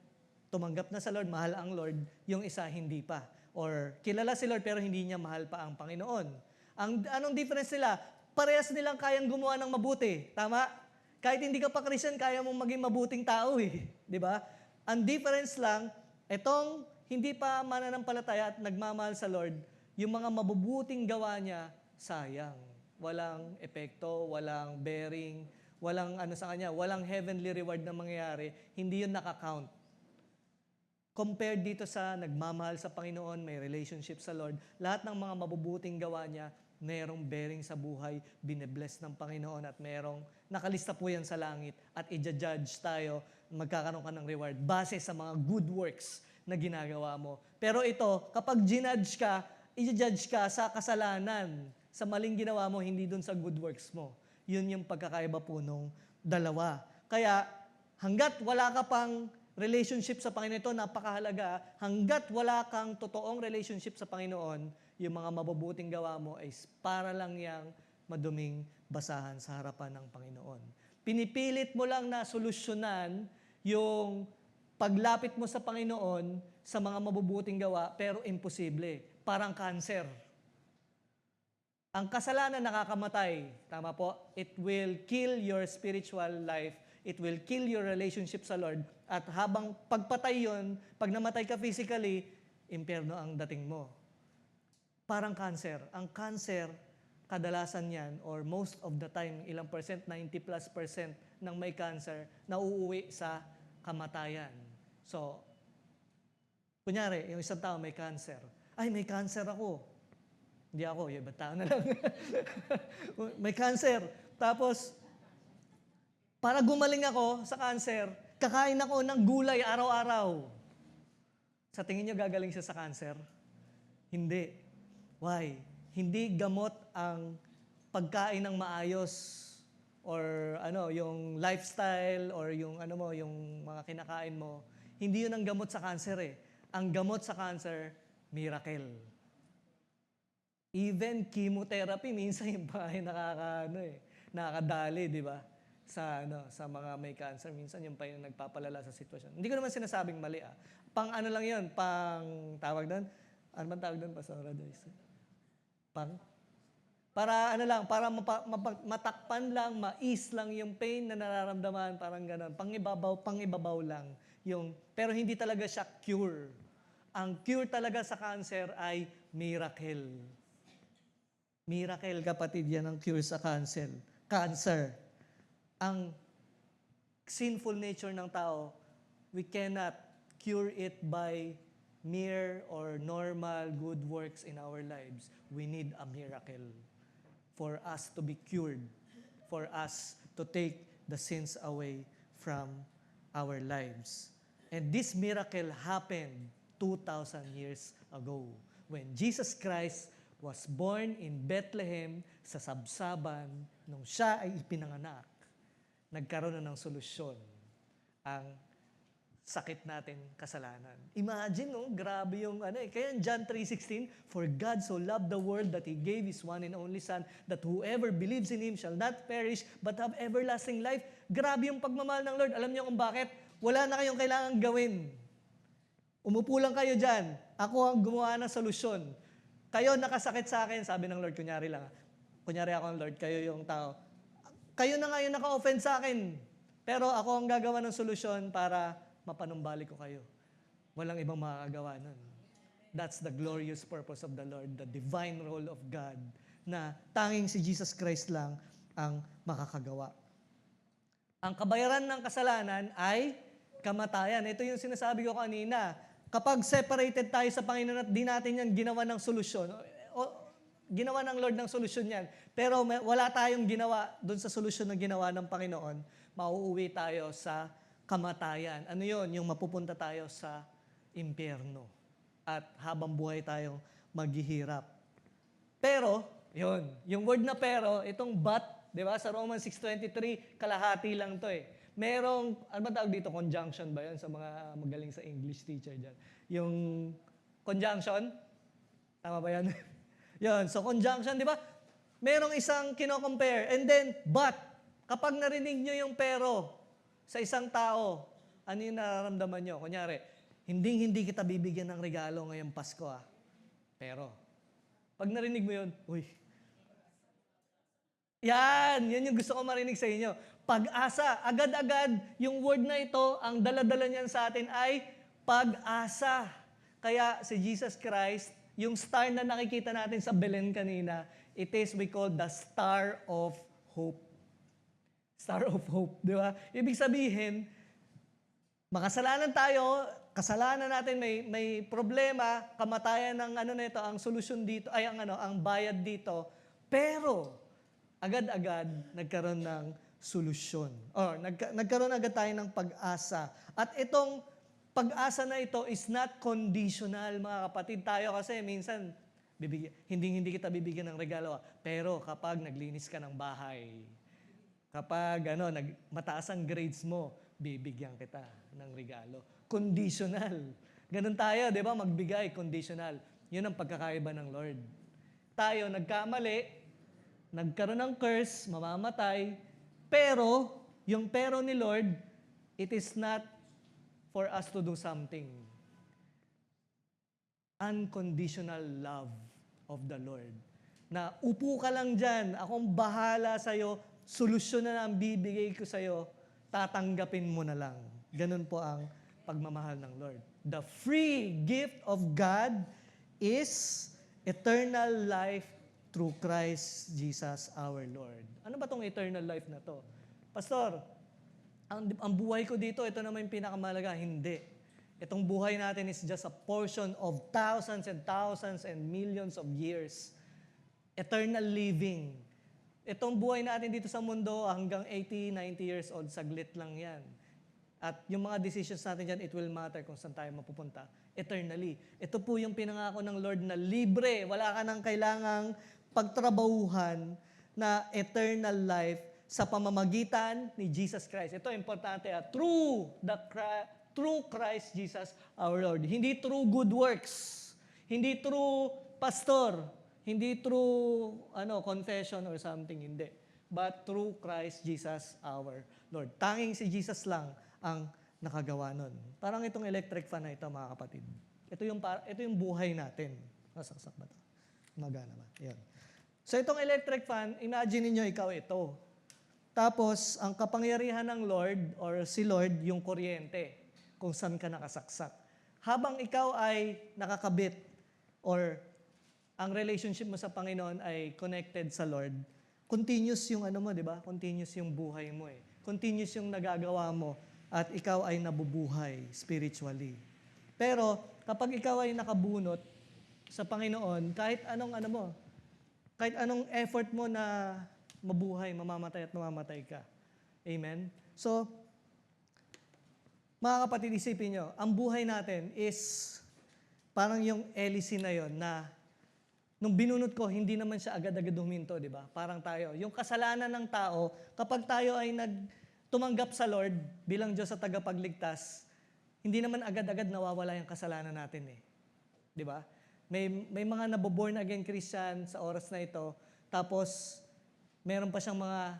tumanggap na sa Lord, mahal ang Lord. Yung isa, hindi pa. Or kilala si Lord pero hindi niya mahal pa ang Panginoon. Anong difference nila? Parehas nilang kayang gumawa ng mabuti. Tama? Kahit hindi ka pa Christian, kaya mong maging mabuting tao Di ba? Ang difference lang, etong hindi pa mananampalataya at nagmamahal sa Lord, yung mga mabubuting gawa niya, sayang. Walang epekto, walang bearing, walang sa kanya, walang heavenly reward na mangyayari, hindi yun nakakount. Compared dito sa nagmamahal sa Panginoon, may relationship sa Lord, lahat ng mga mabubuting gawa niya, merong bearing sa buhay, binebless ng Panginoon at merong nakalista po yan sa langit at i-judge tayo, magkakaroon ka ng reward base sa mga good works na ginagawa mo. Pero ito, kapag ginudge ka, i-judge ka sa kasalanan, sa maling ginawa mo, hindi dun sa good works mo. Yun yung pagkakaiba po nung dalawa. Kaya, hanggat wala ka pang relationship sa Panginoon, ito napakahalaga, hanggat wala kang totoong relationship sa Panginoon, yung mga mabubuting gawa mo ay para lang yang maduming basahan sa harapan ng Panginoon. Pinipilit mo lang na solusyonan yung paglapit mo sa Panginoon sa mga mabubuting gawa, pero imposible. Parang cancer. Ang kasalanan nakakamatay. Tama po? It will kill your spiritual life. It will kill your relationship sa Lord. At habang pagpatay yun, pag namatay ka physically, impyerno ang dating mo. Parang cancer. Ang cancer, kadalasan yan, or most of the time, ilang percent, 90+% ng may cancer, nauuwi sa kamatayan. So, kunyari, yung isang tao may cancer. Ay, may cancer ako. Hindi ako, yung ibang tao na lang. May cancer. Tapos, para gumaling ako sa cancer, kakain ako ng gulay araw-araw. Sa tingin nyo gagaling siya sa cancer? Hindi. Why? Hindi gamot ang pagkain ng maayos or yung lifestyle or yung yung mga kinakain mo. Hindi yun ang gamot sa cancer Ang gamot sa cancer, miracle. Even chemotherapy, minsan yung pa ay nakakadali, di ba? Sa mga may cancer, minsan yung pa yung nagpapalala sa sitwasyon. Hindi ko naman sinasabing mali Pang lang yun, tawag doon? Ano man tawag doon, Pastora Joyce? Para matakpan lang, mais lang yung pain na nararamdaman, parang gano'n. Pangibabaw lang. Pero hindi talaga siya cure. Ang cure talaga sa cancer ay miracle. Miracle, kapatid, yan ang cure sa cancer. Ang sinful nature ng tao, we cannot cure it by mere or normal good works in our lives. We need a miracle for us to be cured, for us to take the sins away from our lives. And this miracle happened 2,000 years ago when Jesus Christ was born in Bethlehem sa Sabsaban nung siya ay ipinanganak. Nagkaroon na ng solusyon ang sakit natin, kasalanan. Imagine, grabe yung Kaya John 3:16, for God so loved the world that He gave His one and only Son, that whoever believes in Him shall not perish, but have everlasting life. Grabe yung pagmamahal ng Lord. Alam niyo kung bakit? Wala na kayong kailangang gawin. Umupo lang kayo dyan. Ako ang gumawa ng solusyon. Kayo nakasakit sa akin, sabi ng Lord, kunyari lang. Kunyari ako ang Lord, kayo yung tao. Kayo na nga yung naka-offend sa akin. Pero ako ang gagawa ng solusyon para mapanumbalik ko kayo. Walang ibang makakagawa nun. That's the glorious purpose of the Lord, the divine role of God, na tanging si Jesus Christ lang ang makakagawa. Ang kabayaran ng kasalanan ay kamatayan. Ito yung sinasabi ko kanina. Kapag separated tayo sa Panginoon at di natin yan ginawa ng solusyon, ginawa ng Lord ng solusyon yan, pero wala tayong ginawa doon sa solusyon na ginawa ng Panginoon, mauuwi tayo sa kamatayan. Ano yun? Yung mapupunta tayo sa impyerno. At habang buhay tayong maghihirap. Pero, yun, yung word na pero, itong but, di ba, sa Romans 6:23, kalahati lang to eh. Merong, ano ba tawag dito, conjunction ba yun sa mga magaling sa English teacher dyan? Yung conjunction, tama ba yan? Yun, so conjunction, di ba? Merong isang kino-compare, and then, but, kapag narinig nyo yung pero sa isang tao, ano yung nararamdaman nyo? Kunyari, hindi kita bibigyan ng regalo ngayong Pasko Pero, pag narinig mo yun, uy. Yan yung gusto ko marinig sa inyo. Pag-asa. Agad-agad, yung word na ito, ang dala-dala niyan sa atin ay pag-asa. Kaya si Jesus Christ, yung star na nakikita natin sa Belen kanina, it is we call the Star of Hope. Star of Hope, di ba? Ibig sabihin, makasalanan tayo, kasalanan natin, may problema, kamatayan ng nito, ang solusyon dito, ay ang bayad dito. Pero, agad-agad, nagkaroon ng solusyon. Or, nagkaroon agad tayo ng pag-asa. At itong pag-asa na ito is not conditional, mga kapatid. Tayo kasi minsan, hindi kita bibigyan ng regalo. Pero kapag naglinis ka ng bahay, kapag mataas ang grades mo, bibigyan kita ng regalo. Conditional. Ganun tayo, di ba? Magbigay, conditional. Yun ang pagkakaiba ng Lord. Tayo, nagkamali, nagkaroon ng curse, mamamatay, pero, yung pero ni Lord, it is not for us to do something. Unconditional love of the Lord. Na upo ka lang dyan, akong bahala sa'yo, solusyon na ang bibigay ko sa'yo, tatanggapin mo na lang. Ganun po ang pagmamahal ng Lord. The free gift of God is eternal life through Christ Jesus our Lord. Ano ba tong eternal life na to? Pastor, ang buhay ko dito, ito naman yung pinakamalaga. Hindi. Itong buhay natin is just a portion of thousands and millions of years. Eternal living. Itong buhay natin dito sa mundo, hanggang 80, 90 years old, saglit lang yan. At yung mga decisions natin dyan, it will matter kung saan tayo mapupunta eternally. Ito po yung pinangako ng Lord na libre. Wala ka nang kailangang pagtrabahuhan na eternal life sa pamamagitan ni Jesus Christ. Ito importante, through Christ Jesus our Lord. Hindi through good works. Hindi through pastor. Hindi through confession or something. Hindi. But through Christ Jesus our Lord. Tanging si Jesus lang ang nakagawa nun. Parang itong electric fan na ito, mga kapatid. Ito yung buhay natin. Nasaksak ba ito? Magana ba? Yan. So itong electric fan, imagine niyo ikaw ito. Tapos, ang kapangyarihan ng Lord or si Lord, yung kuryente, kung saan ka nakasaksak. Habang ikaw ay nakakabit or ang relationship mo sa Panginoon ay connected sa Lord, continuous yung di ba? Continuous yung buhay mo eh. Continuous yung nagagawa mo at ikaw ay nabubuhay spiritually. Pero kapag ikaw ay nakabunot sa Panginoon, kahit anong effort mo na mabuhay, mamamatay at mamamatay ka. Amen? So, mga kapatid, isipin nyo, ang buhay natin is parang yung LEC na yon na nung binunot ko, hindi naman siya agad-agad huminto, di ba? Parang tayo. Yung kasalanan ng tao, kapag tayo ay tumanggap sa Lord bilang Diyos sa tagapagligtas, hindi naman agad-agad nawawala yung kasalanan natin eh. Di ba? May mga naboborn again Christian sa oras na ito, tapos meron pa siyang mga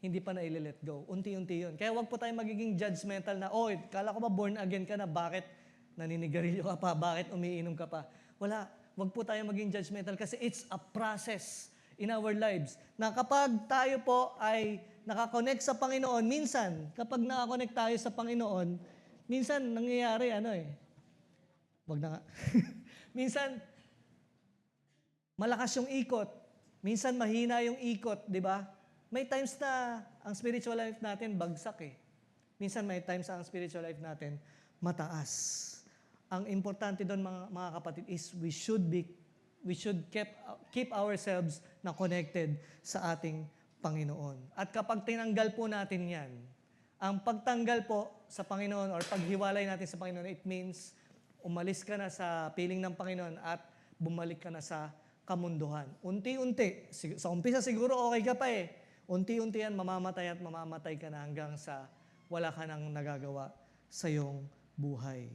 hindi pa na i-let go. Unti-unti yun. Kaya wag po tayo magiging judgmental na, kala ko ba born again ka na, bakit naninigarilyo ka pa, bakit umiinom ka pa. Wala, wag po tayo maging judgmental kasi it's a process in our lives. Na kapag tayo po ay nakakonect sa Panginoon, minsan, kapag nakakonect tayo sa Panginoon, minsan nangyayari, wag na nga. Minsan, malakas yung ikot. Minsan, mahina yung ikot, di ba? May times na ang spiritual life natin bagsak eh. Minsan, may times na ang spiritual life natin mataas. Ang importante doon mga kapatid is we should keep ourselves na connected sa ating Panginoon. At kapag tinanggal po natin yan, ang pagtanggal po sa Panginoon or paghiwalay natin sa Panginoon, it means umalis ka na sa piling ng Panginoon at bumalik ka na sa kamunduhan. Unti-unti, sa umpisa siguro okay ka pa eh. Unti-unti yan, mamamatay at mamamatay ka na hanggang sa wala ka nang nagagawa sa iyong buhay.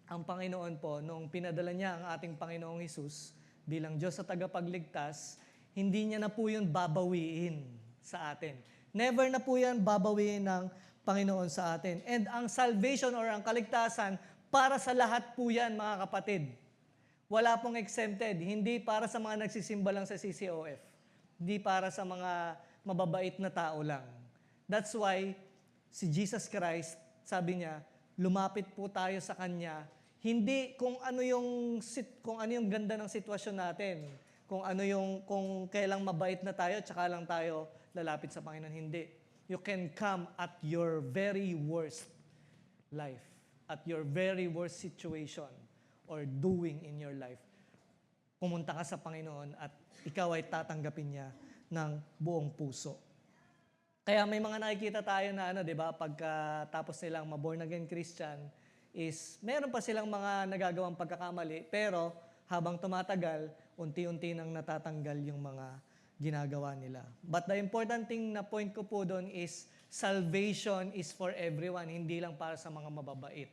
Ang Panginoon po, nung pinadala niya ang ating Panginoong Hesus bilang Diyos sa tagapagligtas, hindi niya na po yun babawiin sa atin. Never na po yan babawiin ng Panginoon sa atin. And ang salvation or ang kaligtasan, para sa lahat po yan, mga kapatid. Wala pong exempted. Hindi para sa mga nagsisimba lang sa CCOF. Hindi para sa mga mababait na tao lang. That's why, si Jesus Christ, sabi niya, lumapit po tayo sa Kanya. Hindi kung ano yung ganda ng sitwasyon natin, kung kailang mabait na tayo, tsaka lang tayo lalapit sa Panginoon. Hindi. You can come at your very worst life, at your very worst situation or doing in your life. Pumunta ka sa Panginoon at ikaw ay tatanggapin niya ng buong puso. Kaya may mga nakikita tayo na di ba, pagkatapos nilang ma-born again Christian, is meron pa silang mga nagagawang pagkakamali, pero habang tumatagal, unti-unti nang natatanggal yung mga ginagawa nila. But the important thing na point ko po doon is, salvation is for everyone, hindi lang para sa mga mababait,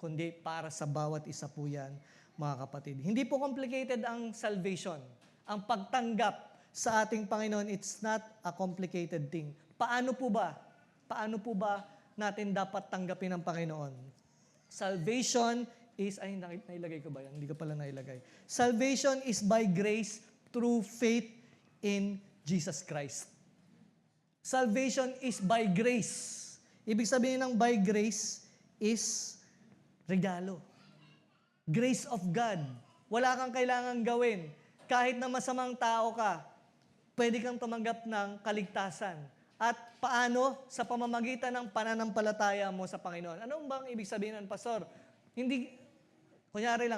kundi para sa bawat isa po yan, mga kapatid. Hindi po complicated ang salvation. Ang pagtanggap sa ating Panginoon, it's not a complicated thing. Paano po ba? Paano po ba natin dapat tanggapin ang Panginoon? Salvation is, nailagay ko ba yan? Hindi ko pala nailagay. Salvation is by grace through faith in Jesus Christ. Salvation is by grace. Ibig sabihin ng by grace is regalo. Grace of God. Wala kang kailangang gawin. Kahit na masamang tao ka, pwede kang tumanggap ng kaligtasan. At paano? Sa pamamagitan ng pananampalataya mo sa Panginoon. Ano bang ibig sabihin ng pastor? Kunyari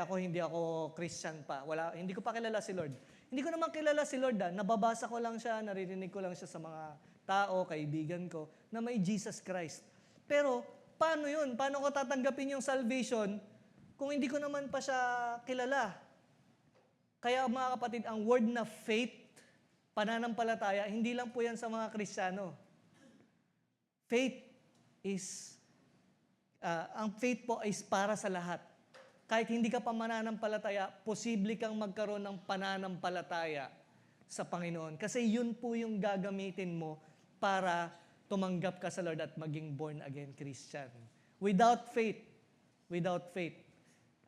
ako, hindi ako Christian pa. Hindi ko pa kilala si Lord. Hindi ko naman kilala si Lord. Nababasa ko lang siya, naririnig ko lang siya sa mga tao, kaibigan ko, na may Jesus Christ. Pero, paano yun? Paano ko tatanggapin yung salvation kung hindi ko naman pa siya kilala? Kaya mga kapatid, ang word na faith, pananampalataya, hindi lang po yan sa mga Kristiyano. Ang faith po is para sa lahat. Kahit hindi ka pa mananampalataya, posible kang magkaroon ng pananampalataya sa Panginoon. Kasi yun po yung gagamitin mo para tumanggap ka sa Lord at maging born again Christian. Without faith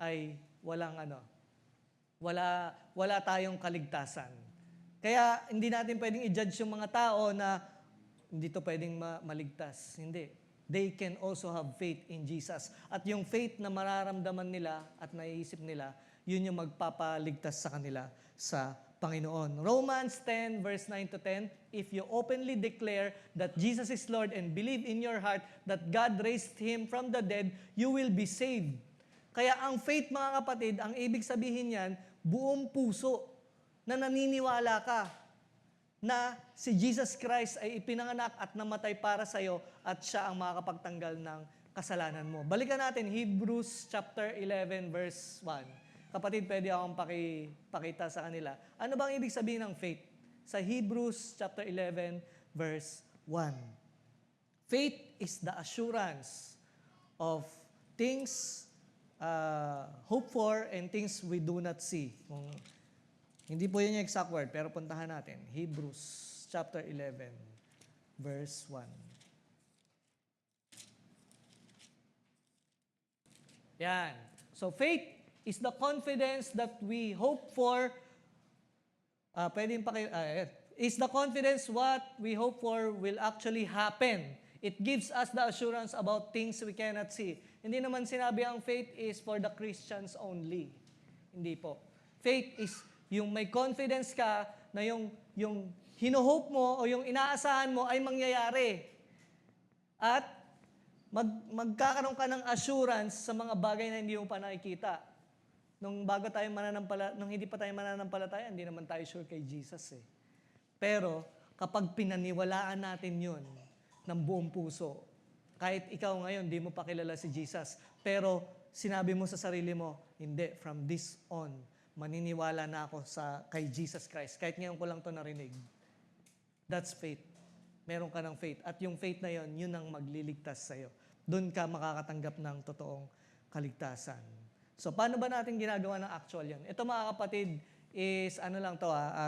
ay wala tayong kaligtasan. Kaya hindi natin pwedeng i-judge yung mga tao na hindi to pwedeng maligtas. Hindi. They can also have faith in Jesus. At yung faith na mararamdaman nila at naiisip nila, yun yung magpapaligtas sa kanila sa Panginoon. Romans 10 verse 9 to 10, if you openly declare that Jesus is Lord and believe in your heart that God raised Him from the dead, you will be saved. Kaya ang faith, mga kapatid, ang ibig sabihin yan, buong puso na naniniwala ka na si Jesus Christ ay ipinanganak at namatay para sa iyo at siya ang makakapagtanggal ng kasalanan mo. Balikan natin Hebrews chapter 11 verse 1. Kapatid, pwede akong pakita sa kanila. Ano bang ibig sabihin ng faith? Sa Hebrews chapter 11 verse 1. Faith is the assurance of things hope for and things we do not see. Hindi po yun yung exact word, pero puntahan natin. Hebrews chapter 11, verse 1. Yan. So faith is the confidence that we hope for. Is the confidence what we hope for will actually happen. It gives us the assurance about things we cannot see. Hindi naman sinabi ang faith is for the Christians only. Hindi po. Faith is yung may confidence ka na yung hino-hope mo o yung inaasahan mo ay mangyayari. At magkakaroon ka ng assurance sa mga bagay na hindi mo pa nakikita. Nung hindi pa tayo mananampalataya, hindi naman tayo sure kay Jesus eh. Pero kapag pinaniwalaan natin yun ng buong puso, kahit ikaw ngayon, di mo pa kilala si Jesus, pero sinabi mo sa sarili mo, hindi, from this on, maniniwala na ako kay Jesus Christ. Kahit ngayon ko lang to narinig. That's faith. Meron ka ng faith. At yung faith na yon, yun ang magliligtas sa'yo. Doon ka makakatanggap ng totoong kaligtasan. So, paano ba natin ginagawa ng actual yan? Ito mga kapatid is,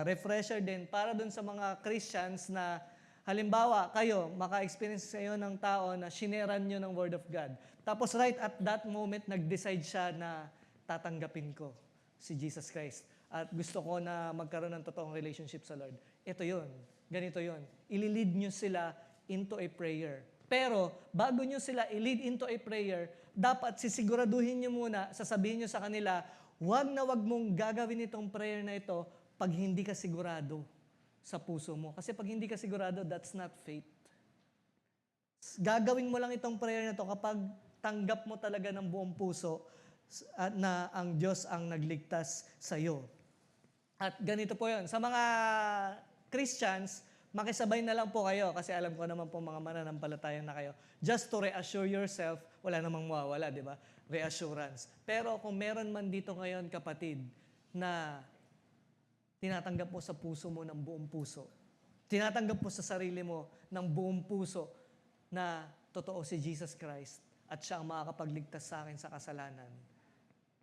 refresher din para doon sa mga Christians na halimbawa, kayo, maka-experience kayo ng tao na shineran nyo ng Word of God. Tapos right at that moment, nag-decide siya na tatanggapin ko si Jesus Christ. At gusto ko na magkaroon ng totoong relationship sa Lord. Ito yun. Ganito yun. Ililid nyo sila into a prayer. Pero, bago nyo sila i-lead into a prayer, dapat sisiguraduhin nyo muna, sasabihin nyo sa kanila, wag na wag mong gagawin itong prayer na ito pag hindi ka sigurado sa puso mo. Kasi pag hindi ka sigurado, that's not faith. Gagawin mo lang itong prayer na ito kapag tanggap mo talaga ng buong puso at na ang Diyos ang nagligtas sa iyo. At ganito po yun. Sa mga Christians, makisabay na lang po kayo kasi alam ko naman po mga mananampalataya na kayo. Just to reassure yourself, wala namang mawawala, di ba? Reassurance. Pero kung meron man dito ngayon, kapatid, na tinatanggap mo sa puso mo ng buong puso, tinatanggap mo sa sarili mo ng buong puso na totoo si Jesus Christ at siya ang makakapagligtas sa akin sa kasalanan.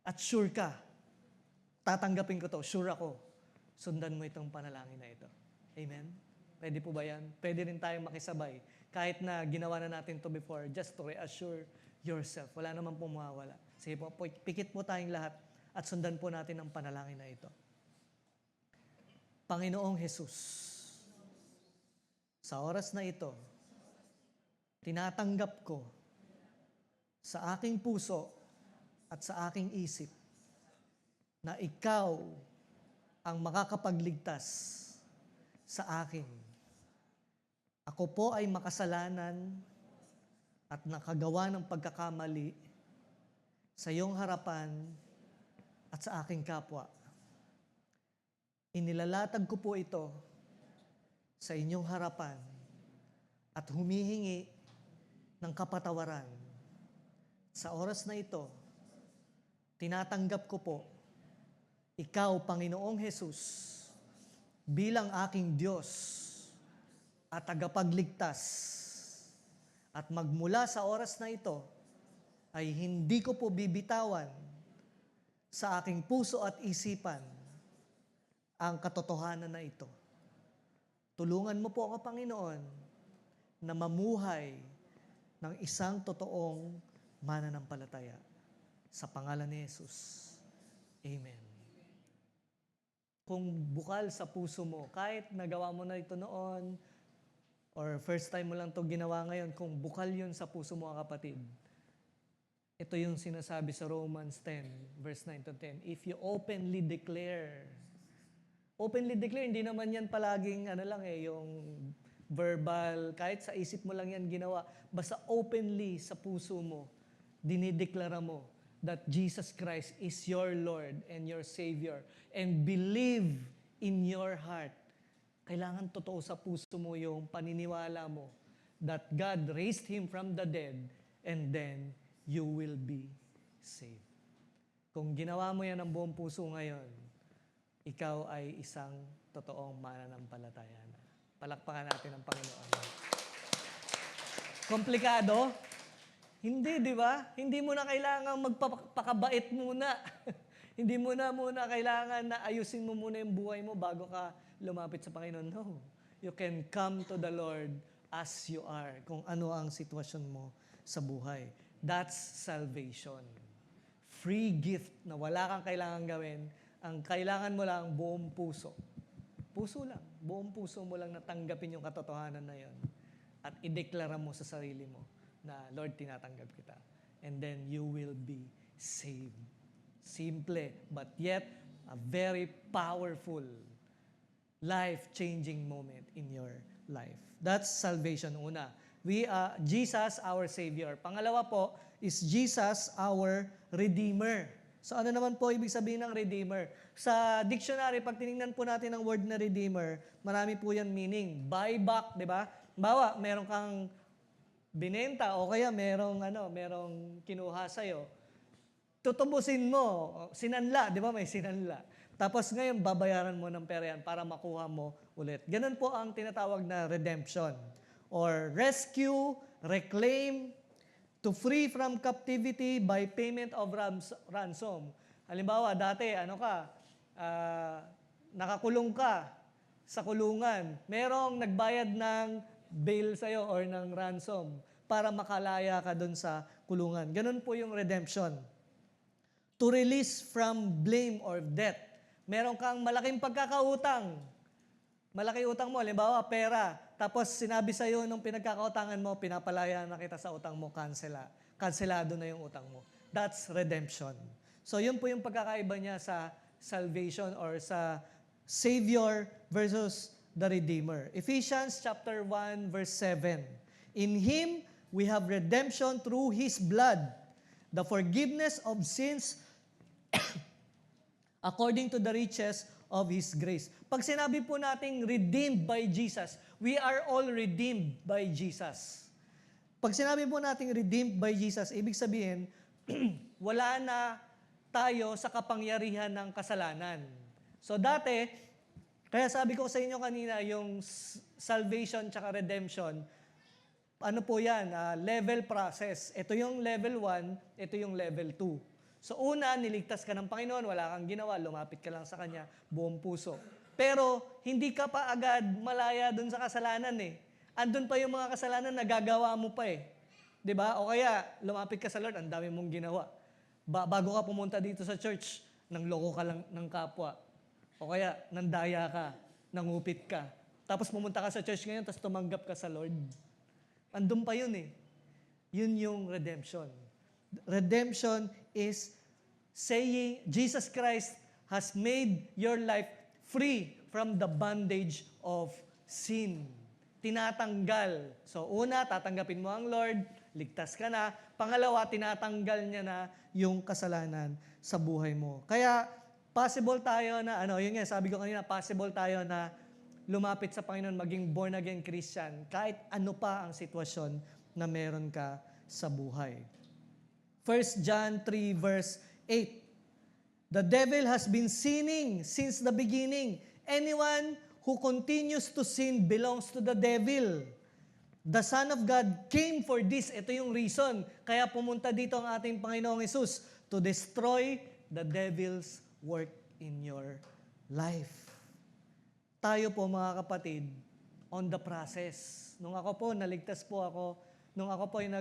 At sure ka, tatanggapin ko to, sure ako, sundan mo itong panalangin na ito. Amen? Pwede po ba yan? Pwede rin tayong makisabay. Kahit na ginawa na natin to before, just to reassure yourself. Wala naman po mawawala. Sige po, pikit po tayong lahat at sundan po natin ang panalangin na ito. Panginoong Jesus, sa oras na ito, tinatanggap ko sa aking puso at sa aking isip na ikaw ang makakapagligtas sa akin. Ako po ay makasalanan at nakagawa ng pagkakamali sa iyong harapan at sa aking kapwa. Inilalatag ko po ito sa inyong harapan at humihingi ng kapatawaran. Sa oras na ito, tinatanggap ko po, ikaw, Panginoong Jesus, bilang aking Diyos at tagapagligtas. At magmula sa oras na ito, ay hindi ko po bibitawan sa aking puso at isipan ang katotohanan na ito. Tulungan mo po ako, Panginoon, na mamuhay ng isang totoong mananampalataya. Sa pangalan ni Jesus. Amen. Kung bukal sa puso mo, kahit nagawa mo na ito noon, or first time mo lang ito ginawa ngayon, kung bukal yun sa puso mo, kapatid, ito yung sinasabi sa Romans 10, verse 9 to 10. If you openly declare, hindi naman yan palaging yung verbal, kahit sa isip mo lang yan ginawa, basta openly sa puso mo, dinideklara mo that Jesus Christ is your Lord and your Savior, and believe in your heart. Kailangan totoo sa puso mo yung paniniwala mo that God raised Him from the dead, and then you will be saved. Kung ginawa mo yan ng buong puso ngayon, ikaw ay isang totoong mananampalataya na. Palakpakan natin ang Panginoon. Komplikado? Hindi, di ba? Hindi mo na kailangan magpakabait muna. Hindi mo na muna kailangan na ayusin mo muna yung buhay mo bago ka lumapit sa Panginoon. No. You can come to the Lord as you are, kung ano ang sitwasyon mo sa buhay. That's salvation. free gift na wala kang kailangan gawin. Ang kailangan mo lang buong puso. Puso lang. Buong puso mo lang natanggapin yung katotohanan na yon. At ideklara mo sa sarili mo na, Lord, tinatanggap kita. And then you will be saved. Simple, but yet a very powerful, life-changing moment in your life. That's salvation, una. Jesus, our Savior. Pangalawa po, is Jesus, our Redeemer. So ano naman po ibig sabihin ng Redeemer? Sa dictionary, pag tinignan po natin ang word na Redeemer, marami po yan meaning. Buy back, di ba? Bawa, meron kang binenta o kaya merong kinuha sa'yo. Tutubusin mo, sinanla, di ba may sinanla? Tapos ngayon, babayaran mo ng pera yan para makuha mo ulit. Ganun po ang tinatawag na redemption. Or rescue, reclaim, to free from captivity by payment of ransom. Halimbawa, dati, nakakulong ka sa kulungan. Merong nagbayad ng bail sa'yo or ng ransom para makalaya ka dun sa kulungan. Ganun po yung redemption. To release from blame or debt. Meron kang malaking pagkakautang. Malaki utang mo, halimbawa pera. Tapos sinabi sa'yo nung pinagkakautangan mo, pinapalaya na kita sa utang mo, kanselado na yung utang mo. That's redemption. So yun po yung pagkakaiba niya sa salvation or sa Savior versus the Redeemer. Ephesians chapter 1 verse 7. In Him we have redemption through His blood, the forgiveness of sins according to the riches of His grace. Pag sinabi po nating redeemed by Jesus, we are all redeemed by Jesus. Pag sinabi po nating redeemed by Jesus, ibig sabihin, wala na tayo sa kapangyarihan ng kasalanan. So dati, kaya sabi ko sa inyo kanina, yung salvation tsaka redemption, ano po yan? Level process. Ito yung level 1, ito yung level 2. So una, niligtas ka ng Panginoon, wala kang ginawa, lumapit ka lang sa Kanya, buong puso. Pero hindi ka pa agad malaya dun sa kasalanan eh. Andun pa yung mga kasalanan na gagawa mo pa eh. 'Di ba? O kaya, lumapit ka sa Lord, ang dami mong ginawa. Bago ka pumunta dito sa church, nangloko ka lang ng kapwa. O kaya, nandaya ka, nangupit ka. Tapos pumunta ka sa church ngayon, tapos tumanggap ka sa Lord. Andun pa yun eh. Yun yung redemption. Redemption is saying Jesus Christ has made your life free from the bondage of sin. Tinatanggal. So una, tatanggapin mo ang Lord, ligtas ka na. Pangalawa, tinatanggal niya na yung kasalanan sa buhay mo. Kaya possible tayo na, yun nga, sabi ko kanina, possible tayo na lumapit sa Panginoon, maging born again Christian, kahit ano pa ang sitwasyon na meron ka sa buhay. 1 John 3 verse 8. The devil has been sinning since the beginning. Anyone who continues to sin belongs to the devil. The Son of God came for this. Ito yung reason. Kaya pumunta dito ang ating Panginoong Hesus to destroy the devil's work in your life. Tayo po mga kapatid, on the process. Nung ako po, naligtas po ako. Nung ako po ay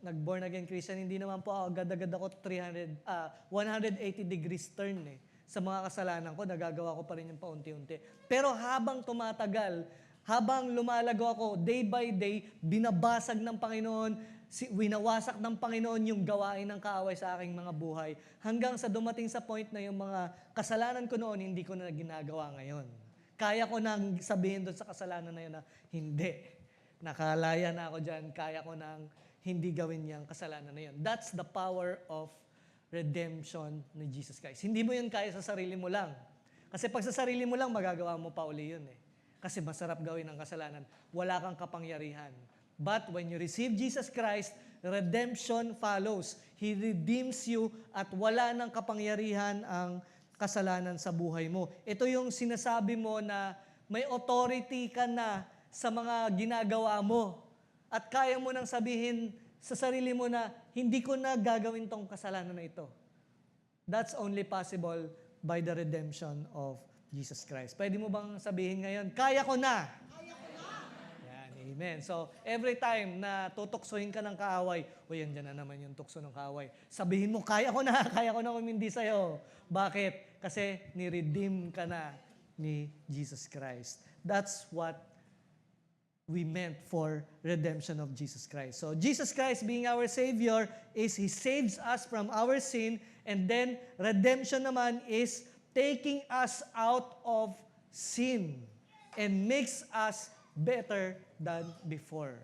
nag-born again Christian, hindi naman po agad-agad ako 180 degrees turn eh. Sa mga kasalanan ko, nagagawa ko pa rin yung paunti-unti. Pero habang tumatagal, habang lumalago ako, day by day, binabasag ng Panginoon, winawasak ng Panginoon yung gawain ng kaaway sa aking mga buhay. Hanggang sa dumating sa point na yung mga kasalanan ko noon, hindi ko na ginagawa ngayon. Kaya ko nang sabihin doon sa kasalanan na yun na, hindi. Nakalaya na ako dyan, kaya ko nang hindi gawin niyang kasalanan na yun. That's the power of redemption ni Jesus Christ. Hindi mo yun kaya sa sarili mo lang. Kasi pag sa sarili mo lang, magagawa mo pa uli yun eh. Kasi masarap gawin ang kasalanan. Wala kang kapangyarihan. But when you receive Jesus Christ, redemption follows. He redeems you at wala ng kapangyarihan ang kasalanan sa buhay mo. Ito yung sinasabi mo na may authority ka na sa mga ginagawa mo. At kaya mo nang sabihin sa sarili mo na, hindi ko na gagawin tong kasalanan na ito. That's only possible by the redemption of Jesus Christ. Pwede mo bang sabihin ngayon, kaya ko na? Kaya ko na! Yan, Amen. So, every time na tutuksohin ka ng kaaway, o yan dyan na naman yung tukso ng kaaway, sabihin mo, kaya ko na kumindi sa'yo. Bakit? Kasi ni-redeem ka na ni Jesus Christ. That's what we meant for redemption of Jesus Christ. So, Jesus Christ being our Savior is He saves us from our sin, and then redemption naman is taking us out of sin and makes us better than before.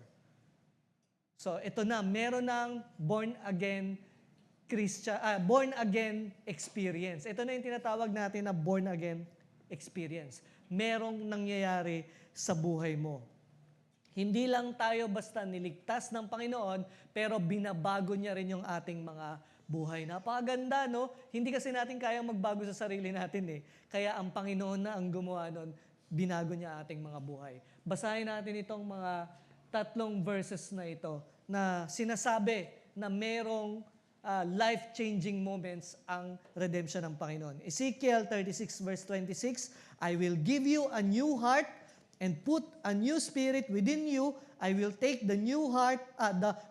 So, ito na, meron ng born again experience. Ito na yung tinatawag natin na born again experience. Merong nangyayari sa buhay mo. Hindi lang tayo basta niligtas ng Panginoon, pero binabago niya rin yung ating mga buhay. Napakaganda, no? Hindi kasi natin kayang magbago sa sarili natin eh. Kaya ang Panginoon na ang gumawa nun, binago niya ating mga buhay. Basahin natin itong mga 3 verses na ito na sinasabi na merong life-changing moments ang redemption ng Panginoon. Ezekiel 36 verse 26, I will give you a new heart and put a new spirit within you. I will take the new heart,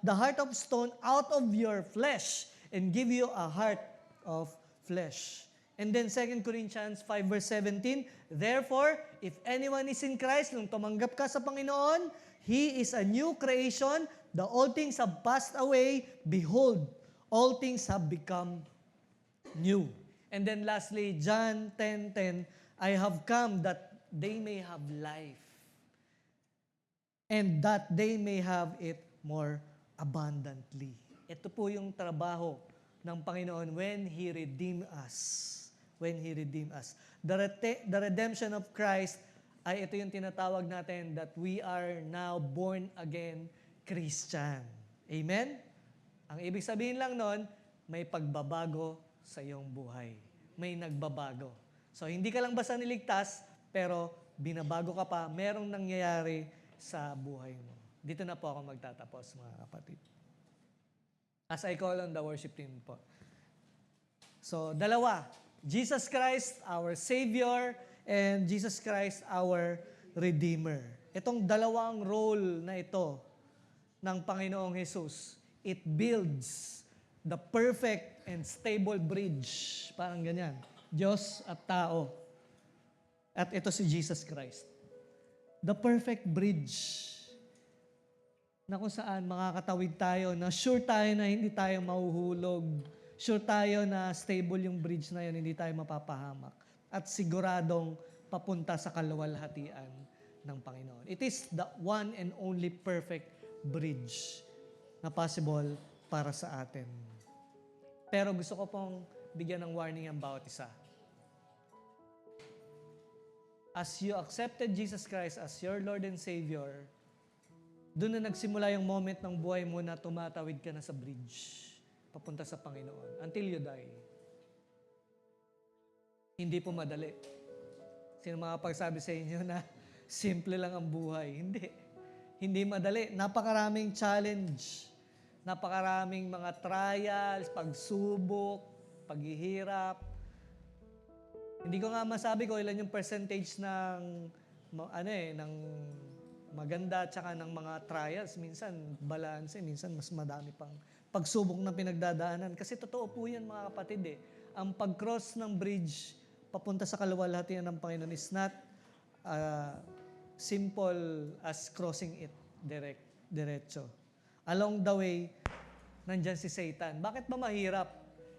the heart of stone out of your flesh and give you a heart of flesh. And then 2 Corinthians 5 verse 17, therefore, if anyone is in Christ, nung tumanggap ka sa Panginoon, he is a new creation. The old things have passed away. Behold, all things have become new. And then lastly, John 10:10, I have come that they may have life, and that they may have it more abundantly. Ito po yung trabaho ng Panginoon when He redeemed us. When He redeemed us. The redemption of Christ ay ito yung tinatawag natin that we are now born again Christian. Amen? Ang ibig sabihin lang nun, may pagbabago sa iyong buhay. May nagbabago. So, hindi ka lang basta niligtas, pero binabago ka pa, merong nangyayari sa buhay mo. Dito na po ako magtatapos, mga kapatid. As I call on the worship team po. So, dalawa. Jesus Christ, our Savior, and Jesus Christ, our Redeemer. Itong dalawang role na ito ng Panginoong Jesus, it builds the perfect and stable bridge. Parang ganyan. Diyos at tao. At ito si Jesus Christ. The perfect bridge na kung saan makakatawid tayo, na sure tayo na hindi tayo mahuhulog. Sure tayo na stable yung bridge na yun, hindi tayo mapapahamak. At siguradong papunta sa kaluwalhatian ng Panginoon. It is the one and only perfect bridge na possible para sa atin. Pero gusto ko pong bigyan ng warning ang bawat isa. As you accepted Jesus Christ as your Lord and Savior, doon na nagsimula yung moment ng buhay mo na tumatawid ka na sa bridge papunta sa Panginoon until you die. Hindi po madali. Sino makapagsabi sa inyo na simple lang ang buhay? Hindi. Hindi madali. Napakaraming challenge. Napakaraming mga trials, pagsubok, paghihirap. Hindi ko nga masabi ko ilan yung percentage ng ng maganda tsaka ng mga trials. Minsan balance, minsan mas madami pang pagsubok na pinagdadaanan. Kasi totoo po yan, mga kapatid eh. Ang pag-cross ng bridge papunta sa kaluwalhatian ng Panginoon is not simple as crossing it diretso. Along the way, nandyan si Satan. Bakit ba mahirap?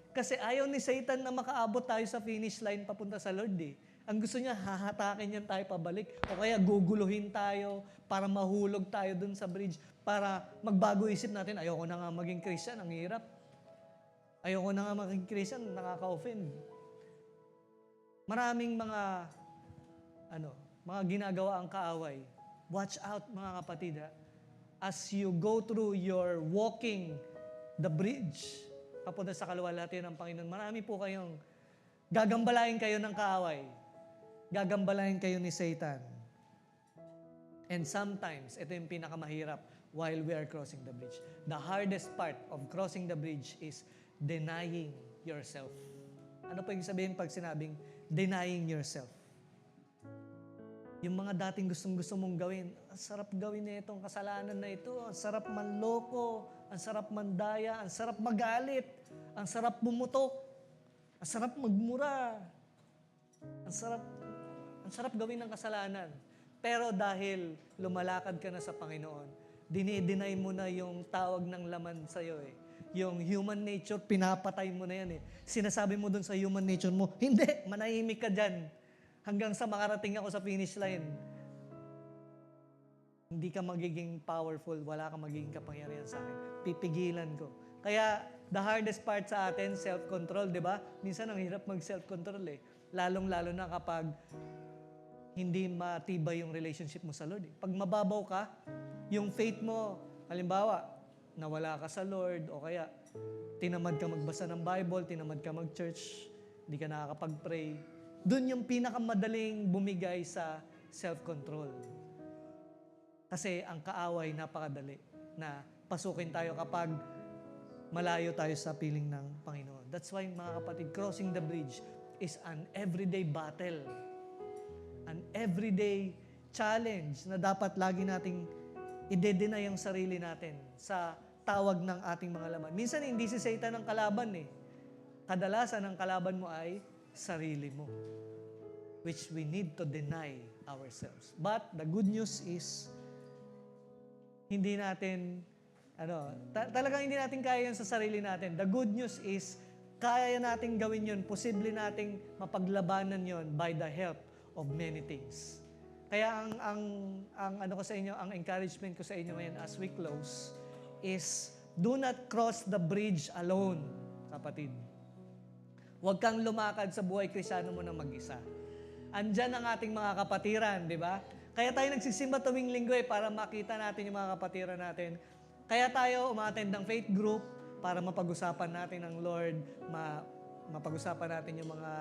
Kasi ayaw ni Satan na makaabot tayo sa finish line papunta sa Lord eh. Ang gusto niya, hahatakin niyan tayo pabalik. O kaya guguluhin tayo para mahulog tayo dun sa bridge. Para magbago isip natin, ayoko na nga maging Christian, ang hirap. Ayoko na nga maging Christian, nakaka-offend. Maraming mga ginagawa ang kaaway. Watch out, mga kapatid, ha? As you go through your walking the bridge, papunta sa kaluwalhatian ng Panginoon, marami po kayong gagambalain kayo ng kaaway. Gagambalain kayo ni Satan. And sometimes, ito yung pinakamahirap while we are crossing the bridge. The hardest part of crossing the bridge is denying yourself. Ano po yung sabihin pag sinabing denying yourself? Yung mga dating gustong-gusto mong gawin, ang sarap gawin na itong kasalanan na ito. Ang sarap manloko, ang sarap mandaya, ang sarap magalit, ang sarap bumutok, ang sarap magmura. Ang sarap gawin ng kasalanan. Pero dahil lumalakad ka na sa Panginoon, dinideny mo na yung tawag ng laman sa'yo eh. Yung human nature, pinapatay mo na yan eh. Sinasabi mo dun sa human nature mo, hindi, manahimik ka dyan. Hanggang sa makarating ako sa finish line. Hindi ka magiging powerful, wala ka magiging kapangyarihan sa akin. Pipigilan ko. Kaya, the hardest part sa atin, self-control, di ba? Minsan ang hirap mag-self-control eh. Lalong-lalo na kapag hindi matibay yung relationship mo sa Lord. Eh. Pag mababaw ka, yung faith mo, halimbawa, nawala ka sa Lord, o kaya tinamad ka magbasa ng Bible, tinamad ka mag-church, hindi ka nakakapag-pray, doon yung pinakamadaling bumigay sa self-control. Kasi ang kaaway napakadali na pasukin tayo kapag malayo tayo sa piling ng Panginoon. That's why mga kapatid, crossing the bridge is an everyday battle. An everyday challenge na dapat lagi nating i-deny ang sarili natin sa tawag ng ating mga laman. Minsan hindi si Satan ang kalaban eh. Kadalasan ang kalaban mo ay sarili mo, which we need to deny ourselves. But the good news is, hindi natin, talagang hindi natin kaya yun sa sarili natin. The good news is, kaya natin gawin yun, posible nating mapaglabanan yun by the help of many things. Kaya ang ko sa inyo, ang encouragement ko sa inyo ngayon as we close is, do not cross the bridge alone, kapatid. Huwag kang lumakad sa buhay Kristiyano mo ng mag-isa. Andyan ang ating mga kapatiran, di ba? Kaya tayo nagsisimba tuwing linggo para makita natin yung mga kapatiran natin. Kaya tayo umattend ng faith group para mapag-usapan natin ang Lord, mapag-usapan natin yung mga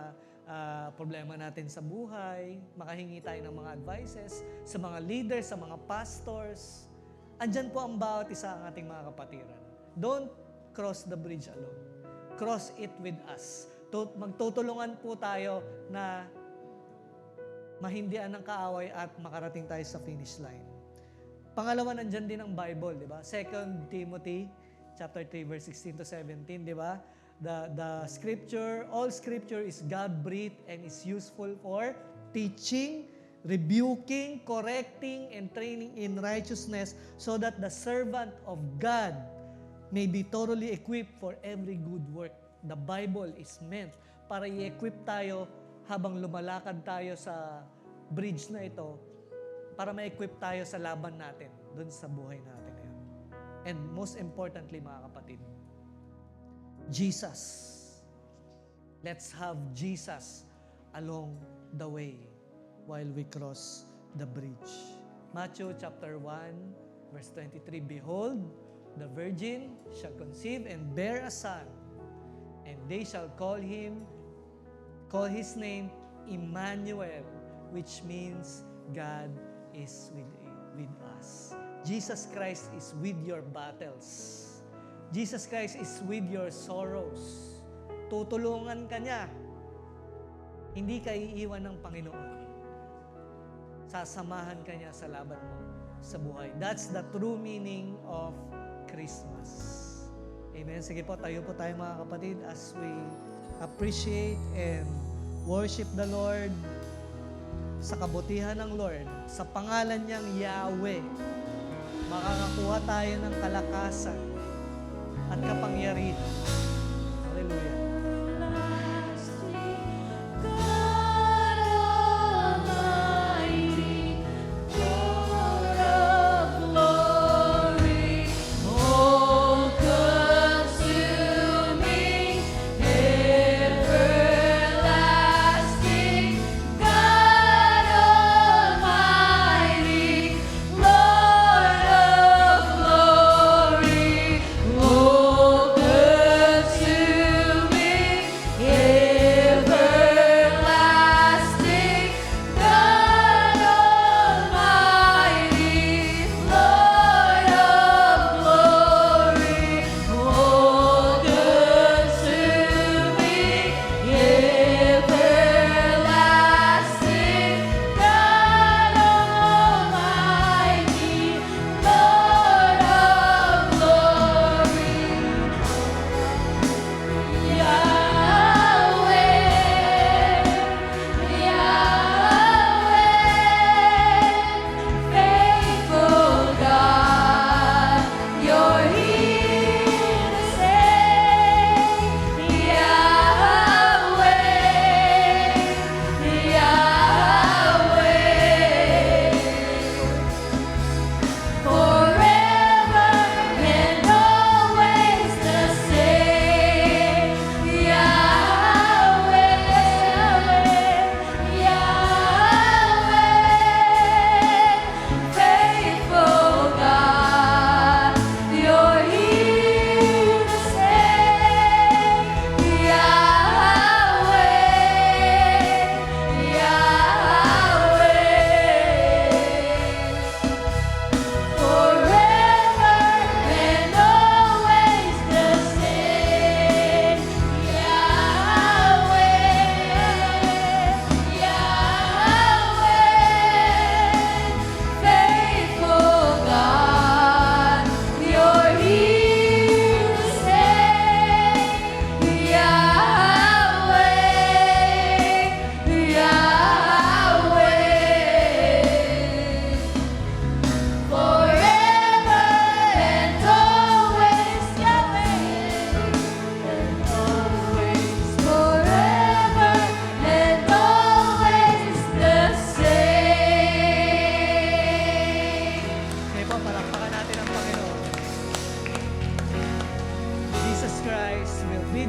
problema natin sa buhay, makahingi tayo ng mga advices sa mga leaders, sa mga pastors. Andyan po ang bawat isa ang ating mga kapatiran. Don't cross the bridge alone. Cross it with us. Magtutulungan po tayo na mahindian ng kaaway at makarating tayo sa finish line. Pangalawa, nandyan din ang Bible, di ba? 2 Timothy chapter 3, verse 16 to 17, di ba? The scripture, all scripture is God-breathed and is useful for teaching, rebuking, correcting, and training in righteousness so that the servant of God may be thoroughly equipped for every good work. The Bible is meant para i-equip tayo habang lumalakad tayo sa bridge na ito, para ma-equip tayo sa laban natin dun sa buhay natin ngayon. And most importantly, mga kapatid, Jesus. Let's have Jesus along the way while we cross the bridge. Matthew chapter 1, verse 23, behold, the virgin shall conceive and bear a son, and they shall call his name Emmanuel, which means God is with us. Jesus Christ is with your battles. Jesus Christ is with your sorrows. Tutulungan ka niya. Hindi ka iiwan ng Panginoon. Sasamahan ka niya sa laban mo sa buhay. That's the true meaning of Christmas. Amen. Sige po, tayo po tayo mga kapatid as we appreciate and worship the Lord sa kabutihan ng Lord. Sa pangalan niyang Yahweh, makakakuha tayo ng kalakasan at kapangyarihan. Hallelujah. Oh, good to me.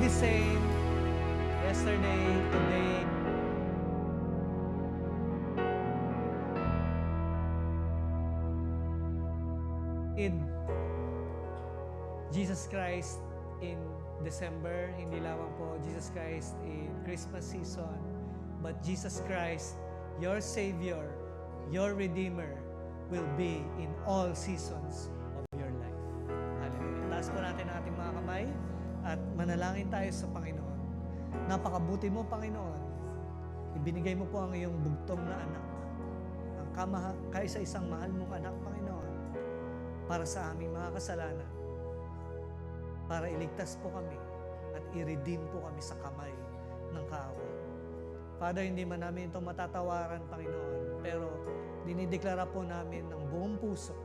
the same yesterday, today. Jesus Christ in December, hindi lamang po Jesus Christ in Christmas season, but Jesus Christ, your Savior, your Redeemer, will be in all seasons of your life. Hallelujah. Taas po natin ang ating mga kamay at manalangin tayo sa Panginoon. Napakabuti mo, Panginoon. Ibinigay mo po ang iyong bugtong na anak, ang kaisa-isang mahal mong anak, Panginoon, para sa aming mga kasalanan, para iligtas po kami at i-redeem po kami sa kamay ng kaaway. Father, hindi man namin ito matatawaran, Panginoon, pero dinideklara po namin ng buong puso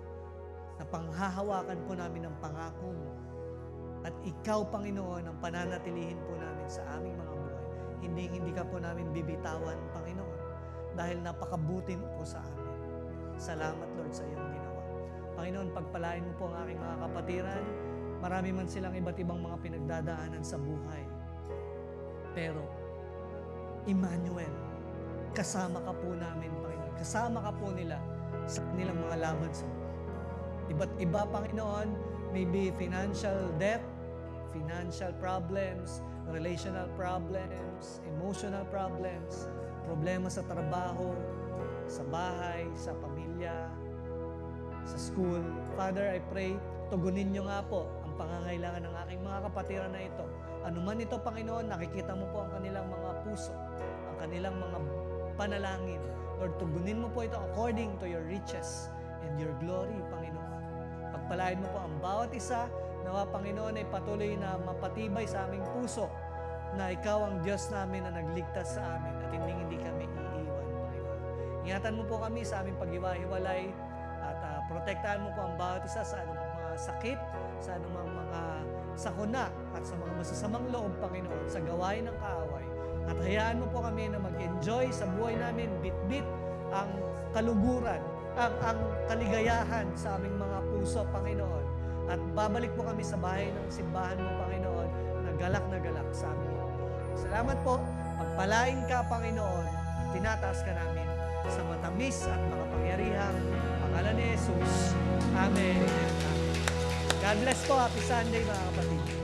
na panghahawakan po namin ang pangako mo. At ikaw, Panginoon, ang pananatilihin po namin sa aming mga buhay. Hindi ka po namin bibitawan, Panginoon, dahil napakabuti mo po sa amin. Salamat, Lord, sa iyong ginawa. Panginoon, pagpalain mo po ang aking mga kapatiran. Marami man silang iba't ibang mga pinagdadaanan sa buhay. Pero, Emmanuel, kasama ka po namin, Panginoon. Kasama ka po nila sa kanilang mga laban sa buhay. Iba't iba, Panginoon, maybe financial debt, financial problems, relational problems, emotional problems, problema sa trabaho, sa bahay, sa pamilya, sa school. Father, I pray, tugunin niyo nga po ang pangangailangan ng aking mga kapatiran na ito. Ano man ito, Panginoon, nakikita mo po ang kanilang mga puso, ang kanilang mga panalangin. Lord, tugunin mo po ito according to your riches and your glory, Panginoon. Pagpalain mo po ang bawat isa, nawa, Panginoon, ay patuloy na mapatibay sa aming puso na ikaw ang Diyos namin na nagligtas sa amin at hindi kami iiwan, Panginoon. Ingatan mo po kami sa aming paghiwa-hiwalay at protektahan mo po ang bawat isa sa anumang mga sakit, sa anumang mga sakuna at sa mga masasamang loob, Panginoon, sa gawain ng kaaway. At hayaan mo po kami na mag-enjoy sa buhay namin, bit-bit ang kaluguran, ang kaligayahan sa aming mga puso, Panginoon. At babalik po kami sa bahay ng simbahan mo, Panginoon, na galak sa aming mga buhay. Salamat po, pagpalain ka, Panginoon, at tinataas ka namin sa matamis at makapangyarihang pangalan ni Jesus. Amen. God bless po. Happy Sunday, mga kapatid.